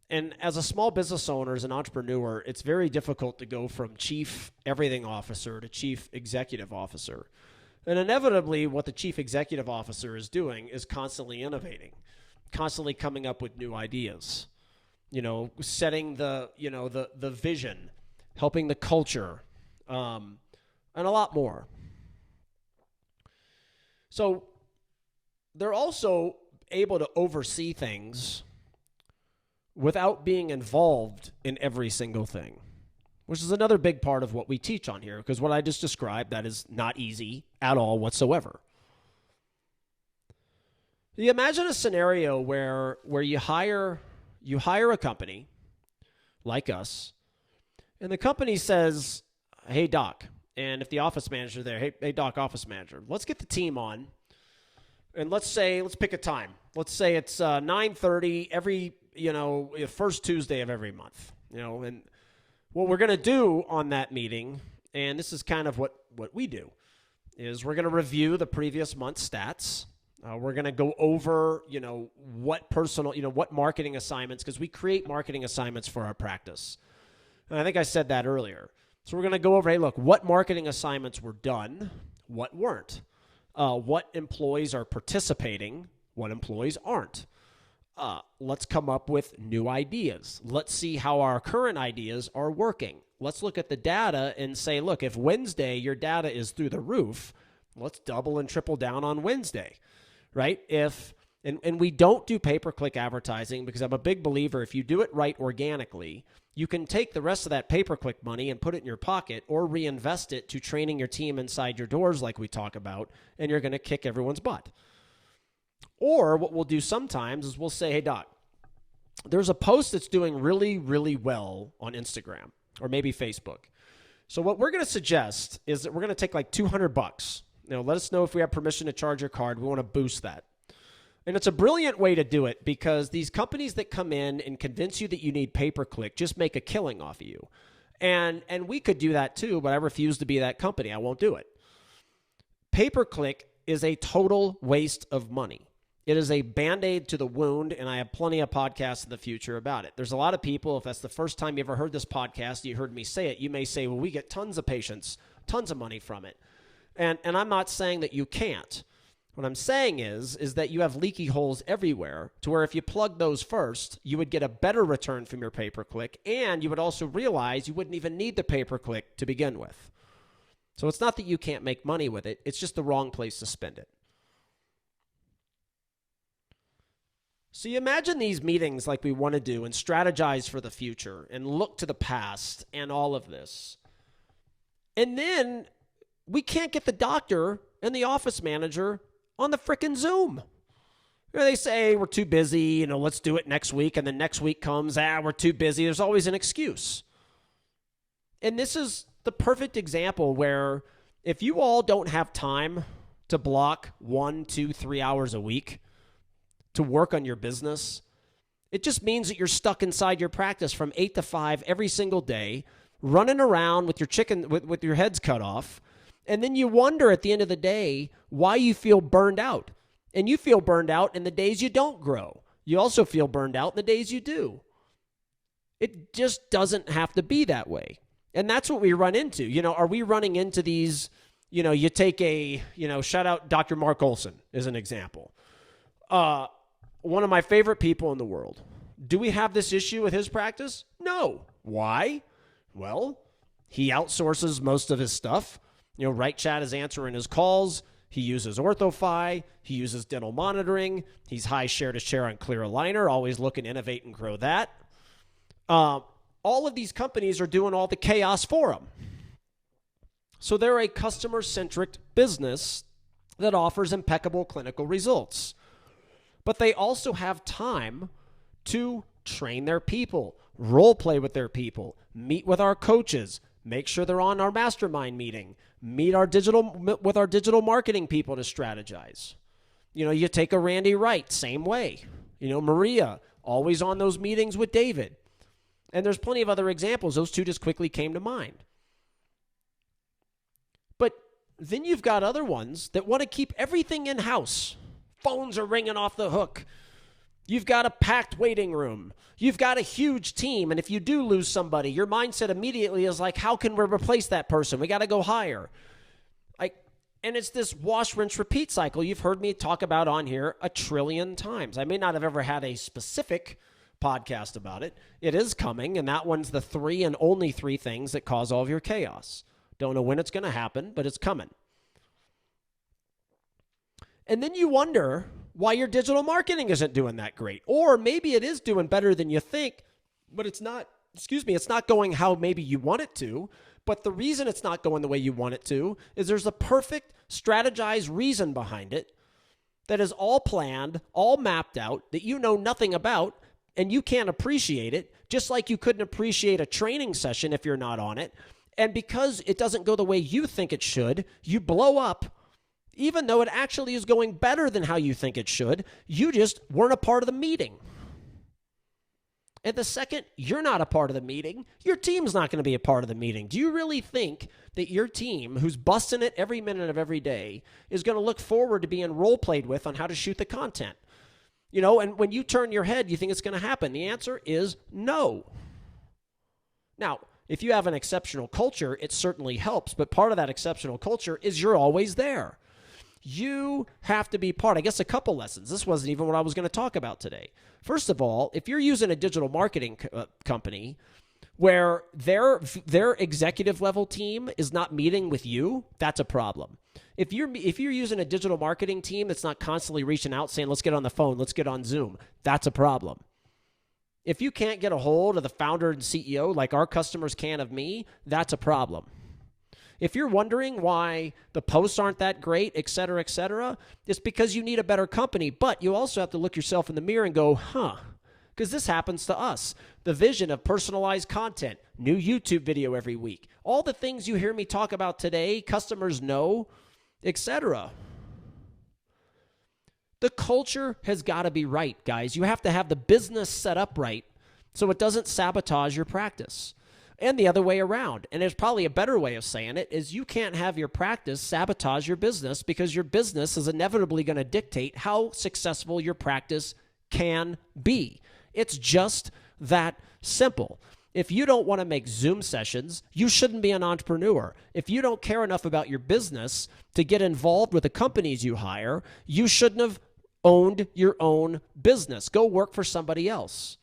And as a small business owner, as an entrepreneur, it's very difficult to go from chief everything officer to chief executive officer. And inevitably, what the chief executive officer is doing is constantly innovating, constantly coming up with new ideas, setting the vision, helping the culture, and a lot more. So they're also able to oversee things without being involved in every single thing, which is another big part of what we teach on here, because what I just described, that is not easy at all whatsoever. You imagine a scenario where you hire a company like us, and the company says, "Hey, Doc," and if the office manager there, hey, Doc, office manager, let's get the team on, and let's pick a time. Let's say it's 9:30 every, first Tuesday of every month, and what we're going to do on that meeting, and this is kind of what we do, is we're going to review the previous month's stats. We're going to go over, what marketing assignments, because we create marketing assignments for our practice. And I think I said that earlier. So we're going to go over, hey, look, what marketing assignments were done, what weren't, what employees are participating, what employees aren't. Let's come up with new ideas. Let's see how our current ideas are working. Let's look at the data and say, look, if Wednesday your data is through the roof, let's double and triple down on Wednesday, right? And we don't do pay-per-click advertising, because I'm a big believer if you do it right organically, you can take the rest of that pay-per-click money and put it in your pocket or reinvest it to training your team inside your doors like we talk about, and you're going to kick everyone's butt. Or what we'll do sometimes is we'll say, hey, Doc, there's a post that's doing really, really well on Instagram or maybe Facebook. So what we're going to suggest is that we're going to take like $200. Let us know if we have permission to charge your card. We want to boost that. And it's a brilliant way to do it, because these companies that come in and convince you that you need pay-per-click just make a killing off of you. And we could do that too, but I refuse to be that company. I won't do it. Pay-per-click is a total waste of money. It is a Band-Aid to the wound, and I have plenty of podcasts in the future about it. There's a lot of people, if that's the first time you ever heard this podcast, you heard me say it, you may say, well, we get tons of patients, tons of money from it. And I'm not saying that you can't. What I'm saying is that you have leaky holes everywhere, to where if you plug those first, you would get a better return from your pay-per-click, and you would also realize you wouldn't even need the pay-per-click to begin with. So it's not that you can't make money with it, it's just the wrong place to spend it. So you imagine these meetings like we want to do and strategize for the future and look to the past and all of this. And then we can't get the doctor and the office manager on the frickin' Zoom. They say, we're too busy, let's do it next week. And then next week comes, we're too busy. There's always an excuse. And this is the perfect example where if you all don't have time to block 1, 2, 3 hours a week to work on your business, it just means that you're stuck inside your practice from 8 to 5 every single day, running around with your with your heads cut off. And then you wonder at the end of the day why you feel burned out. And you feel burned out in the days you don't grow. You also feel burned out in the days you do. It just doesn't have to be that way. And that's what we run into. Are we running into these, you take shout out Dr. Mark Olson as an example. One of my favorite people in the world. Do we have this issue with his practice? No. Why? Well, he outsources most of his stuff. Right Chat is answering his calls. He uses OrthoFi. He uses dental monitoring. He's high share to share on clear aligner, always looking to innovate and grow that. All of these companies are doing all the chaos for him. So they're a customer-centric business that offers impeccable clinical results. But they also have time to train their people, role play with their people, meet with our coaches, make sure they're on our mastermind meeting, meet with our digital marketing people to strategize. You take a Randy Wright, same way. Maria, always on those meetings with David. And there's plenty of other examples. Those two just quickly came to mind. But then you've got other ones that want to keep everything in-house. Phones are ringing off the hook. You've got a packed waiting room. You've got a huge team. And if you do lose somebody, your mindset immediately is like, how can we replace that person? We got to go higher. And it's this wash, rinse, repeat cycle you've heard me talk about on here 1 trillion times. I may not have ever had a specific podcast about it. It is coming, and that one's the 3 and only 3 things that cause all of your chaos. Don't know when it's going to happen, but it's coming. And then you wonder why your digital marketing isn't doing that great. Or maybe it is doing better than you think, but it's not going how maybe you want it to. But the reason it's not going the way you want it to is there's a perfect strategized reason behind it that is all planned, all mapped out, that you know nothing about, and you can't appreciate it, just like you couldn't appreciate a training session if you're not on it. And because it doesn't go the way you think it should, you blow up, even though it actually is going better than how you think it should. You just weren't a part of the meeting. And the second you're not a part of the meeting, your team's not going to be a part of the meeting. Do you really think that your team, who's busting it every minute of every day, is going to look forward to being role-played with on how to shoot the content? And when you turn your head, you think it's going to happen. The answer is no. Now, if you have an exceptional culture, it certainly helps, but part of that exceptional culture is you're always there. You have to be part. I guess a couple lessons. This wasn't even what I was going to talk about today. First of all, if you're using a digital marketing company where their executive level team is not meeting with you, that's a problem. If you're using a digital marketing team that's not constantly reaching out saying, let's get on the phone, let's get on Zoom, that's a problem. If you can't get a hold of the founder and CEO like our customers can of me, that's a problem. If you're wondering why the posts aren't that great, et cetera, it's because you need a better company. But you also have to look yourself in the mirror and go, because this happens to us. The vision of personalized content, new YouTube video every week, all the things you hear me talk about today, customers know, et cetera. The culture has got to be right, guys. You have to have the business set up right so it doesn't sabotage your practice. And the other way around, and there's probably a better way of saying it, is you can't have your practice sabotage your business, because your business is inevitably going to dictate how successful your practice can be. It's just that simple. If you don't want to make Zoom sessions, you shouldn't be an entrepreneur. If you don't care enough about your business to get involved with the companies you hire, you shouldn't have owned your own business. Go work for somebody else.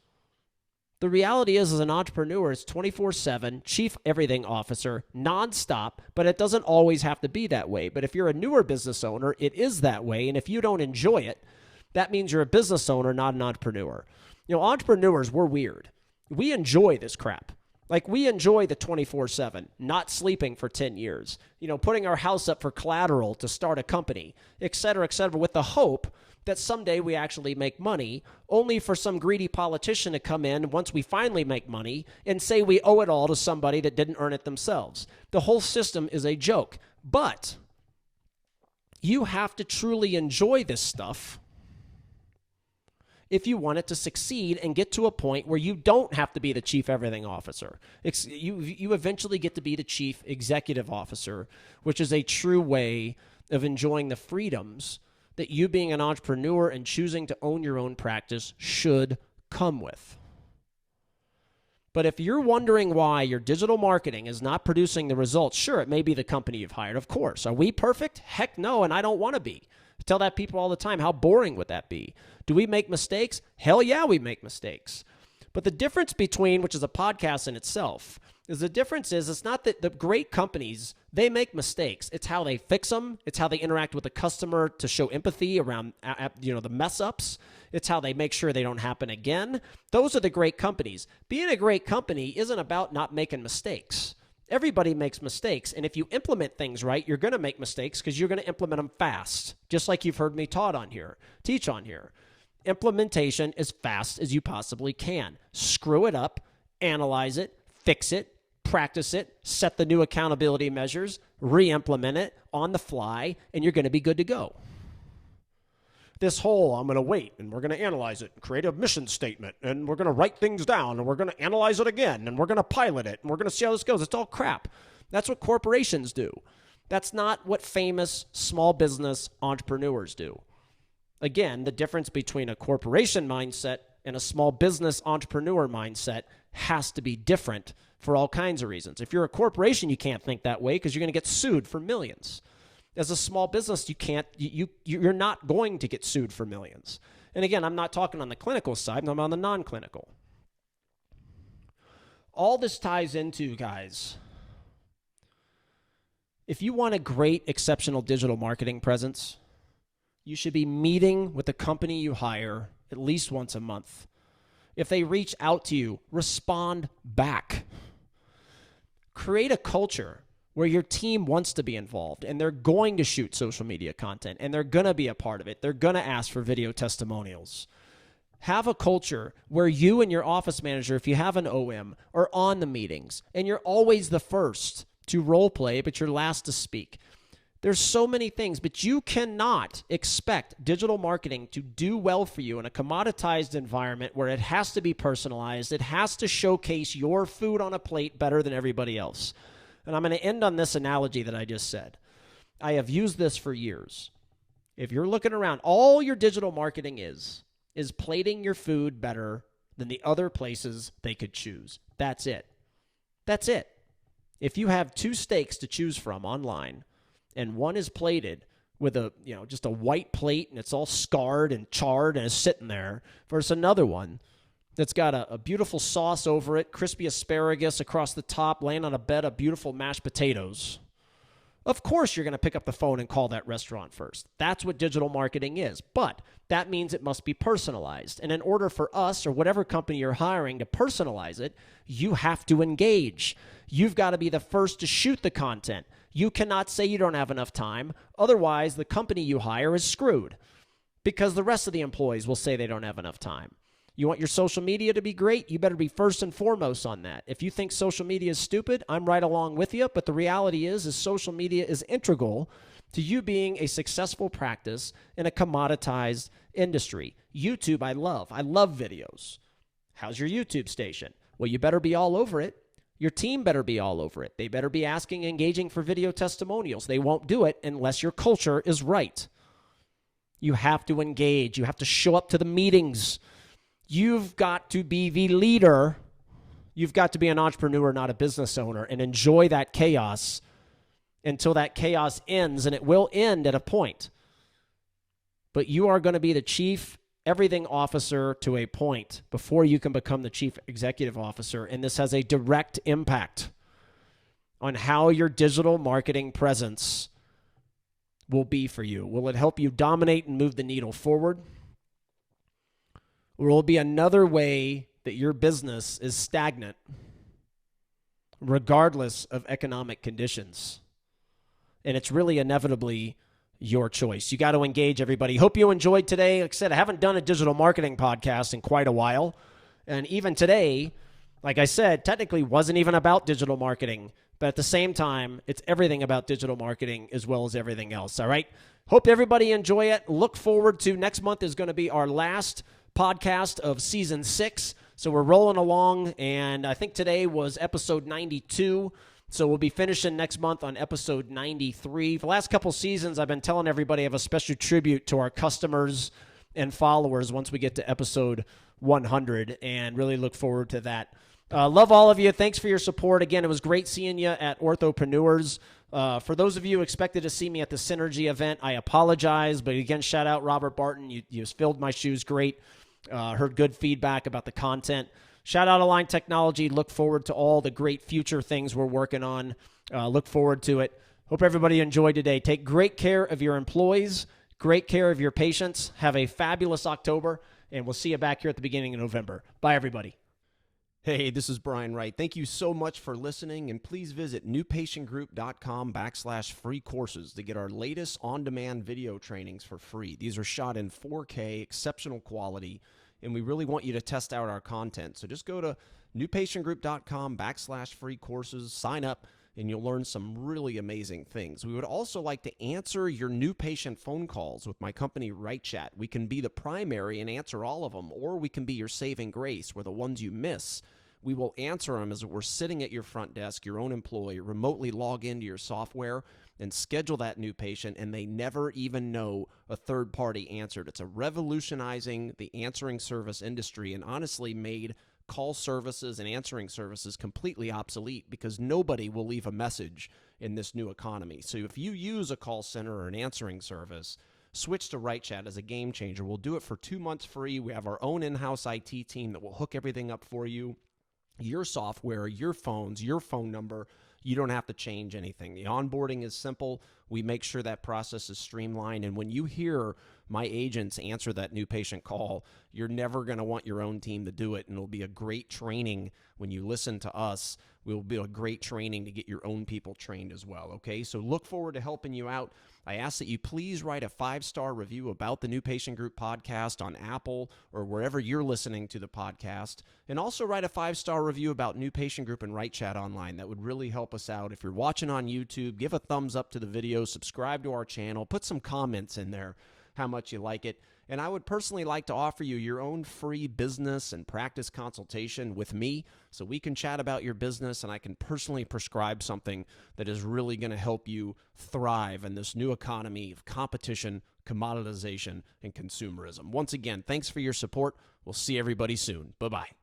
The reality is, as an entrepreneur, it's 24/7, chief everything officer, nonstop, but it doesn't always have to be that way. But if you're a newer business owner, it is that way. And if you don't enjoy it, that means you're a business owner, not an entrepreneur. Entrepreneurs, we're weird. We enjoy this crap. Like, we enjoy the 24/7, not sleeping for 10 years, putting our house up for collateral to start a company, et cetera, with the hope that someday we actually make money, only for some greedy politician to come in once we finally make money and say we owe it all to somebody that didn't earn it themselves. The whole system is a joke. But you have to truly enjoy this stuff if you want it to succeed and get to a point where you don't have to be the chief everything officer. You eventually get to be the chief executive officer, which is a true way of enjoying the freedoms that you being an entrepreneur and choosing to own your own practice should come with. But if you're wondering why your digital marketing is not producing the results, sure, it may be the company you've hired, of course. Are we perfect? Heck no, and I don't want to be. I tell that people all the time. How boring would that be? Do we make mistakes? Hell yeah, we make mistakes. But the difference between, which is a podcast in itself, is the difference is it's not that the great companies, they make mistakes. It's how they fix them. It's how they interact with the customer to show empathy around, the mess ups. It's how they make sure they don't happen again. Those are the great companies. Being a great company isn't about not making mistakes. Everybody makes mistakes. And if you implement things right, you're going to make mistakes because you're going to implement them fast, just like you've heard me teach on here. Implementation as fast as you possibly can. Screw it up, analyze it, fix it, practice it, set the new accountability measures, re-implement it on the fly, and you're going to be good to go. This whole, I'm going to wait, and we're going to analyze it, and create a mission statement, and we're going to write things down, and we're going to analyze it again, and we're going to pilot it, and we're going to see how this goes. It's all crap. That's what corporations do. That's not what famous small business entrepreneurs do. Again, the difference between a corporation mindset and a small business entrepreneur mindset has to be different for all kinds of reasons. If you're a corporation, you can't think that way because you're going to get sued for millions. As a small business, you're not going to get sued for millions. And again, I'm not talking on the clinical side, I'm on the non-clinical. All this ties into, guys, if you want a great, exceptional digital marketing presence, you should be meeting with the company you hire at least once a month. If they reach out to you, respond back. Create a culture where your team wants to be involved and they're going to shoot social media content and they're going to be a part of it. They're going to ask for video testimonials. Have a culture where you and your office manager, if you have an OM, are on the meetings and you're always the first to role play, but you're last to speak. There's so many things, but you cannot expect digital marketing to do well for you in a commoditized environment where it has to be personalized. It has to showcase your food on a plate better than everybody else. And I'm going to end on this analogy that I just said. I have used this for years. If you're looking around, all your digital marketing is plating your food better than the other places they could choose. That's it. That's it. If you have two steaks to choose from online, and one is plated with just a white plate and it's all scarred and charred and is sitting there, versus another one that's got a beautiful sauce over it, crispy asparagus across the top, laying on a bed of beautiful mashed potatoes. Of course, you're going to pick up the phone and call that restaurant first. That's what digital marketing is. But that means it must be personalized. And in order for us or whatever company you're hiring to personalize it, you have to engage. You've got to be the first to shoot the content. You cannot say you don't have enough time. Otherwise, the company you hire is screwed because the rest of the employees will say they don't have enough time. You want your social media to be great? You better be first and foremost on that. If you think social media is stupid, I'm right along with you. But the reality is social media is integral to you being a successful practice in a commoditized industry. YouTube, I love. I love videos. How's your YouTube station? Well, you better be all over it. Your team better be all over it. They better be asking, engaging for video testimonials. They won't do it unless your culture is right. You have to engage. You have to show up to the meetings. You've got to be the leader. You've got to be an entrepreneur, not a business owner, and enjoy that chaos until that chaos ends, and it will end at a point. But you are going to be the chief everything officer to a point before you can become the chief executive officer, and this has a direct impact on how your digital marketing presence will be for you. Will it help you dominate and move the needle forward? Or will it be another way that your business is stagnant regardless of economic conditions? And it's really inevitably your choice. You got to engage everybody. Hope you enjoyed today. Like I said, I haven't done a digital marketing podcast in quite a while. And even today, like I said, technically wasn't even about digital marketing. But at the same time, it's everything about digital marketing as well as everything else. All right. Hope everybody enjoy it. Look forward to next month is going to be our last podcast of season 6. So we're rolling along. And I think today was episode 92. So we'll be finishing next month on episode 93. The last couple seasons, I've been telling everybody I have a special tribute to our customers and followers once we get to episode 100, and really look forward to that. Love all of you. Thanks for your support. Again, it was great seeing you at Orthopreneurs. For those of you who expected to see me at the Synergy event, I apologize. But again, shout out Robert Barton. You filled my shoes great. Heard good feedback about the content. shout out Align Technology. Look forward to all the great future things we're working on. Look forward to it. Hope everybody enjoyed today. Take great care of your employees, great care of your patients. Have a fabulous October, and we'll see you back here at the beginning of November. Bye, everybody. Hey, this is Brian Wright. Thank you so much for listening, and please visit newpatientgroup.com/free courses to get our latest on-demand video trainings for free. These are shot in 4K, exceptional quality, and we really want you to test out our content. So just go to newpatientgroup.com/free courses, sign up, and you'll learn some really amazing things. We would also like to answer your new patient phone calls with my company, Right Chat. We can be the primary and answer all of them, or we can be your saving grace, where the ones you miss, we will answer them as we're sitting at your front desk, your own employee, remotely log into your software and schedule that new patient, and they never even know a third party answered. It's a revolutionizing the answering service industry, and honestly made call services and answering services completely obsolete, because nobody will leave a message in this new economy. So if you use a call center or an answering service, switch to Right Chat as a game changer. We'll do it for 2 months free. We have our own in-house IT team that will hook everything up for you. Your software, your phones, your phone number, you don't have to change anything. The onboarding is simple. We make sure that process is streamlined. And when you hear my agents answer that new patient call, you're never going to want your own team to do it. And it'll be a great training when you listen to us. We'll be a great training to get your own people trained as well. Okay, so look forward to helping you out. I ask that you please write a 5-star review about the New Patient Group podcast on Apple or wherever you're listening to the podcast. And also write a 5-star review about New Patient Group and Right Chat online. That would really help us out. If you're watching on YouTube, give a thumbs up to the video, subscribe to our channel, put some comments in there how much you like it. And I would personally like to offer you your own free business and practice consultation with me, so we can chat about your business and I can personally prescribe something that is really going to help you thrive in this new economy of competition, commoditization, and consumerism. Once again, thanks for your support. We'll see everybody soon. Bye-bye.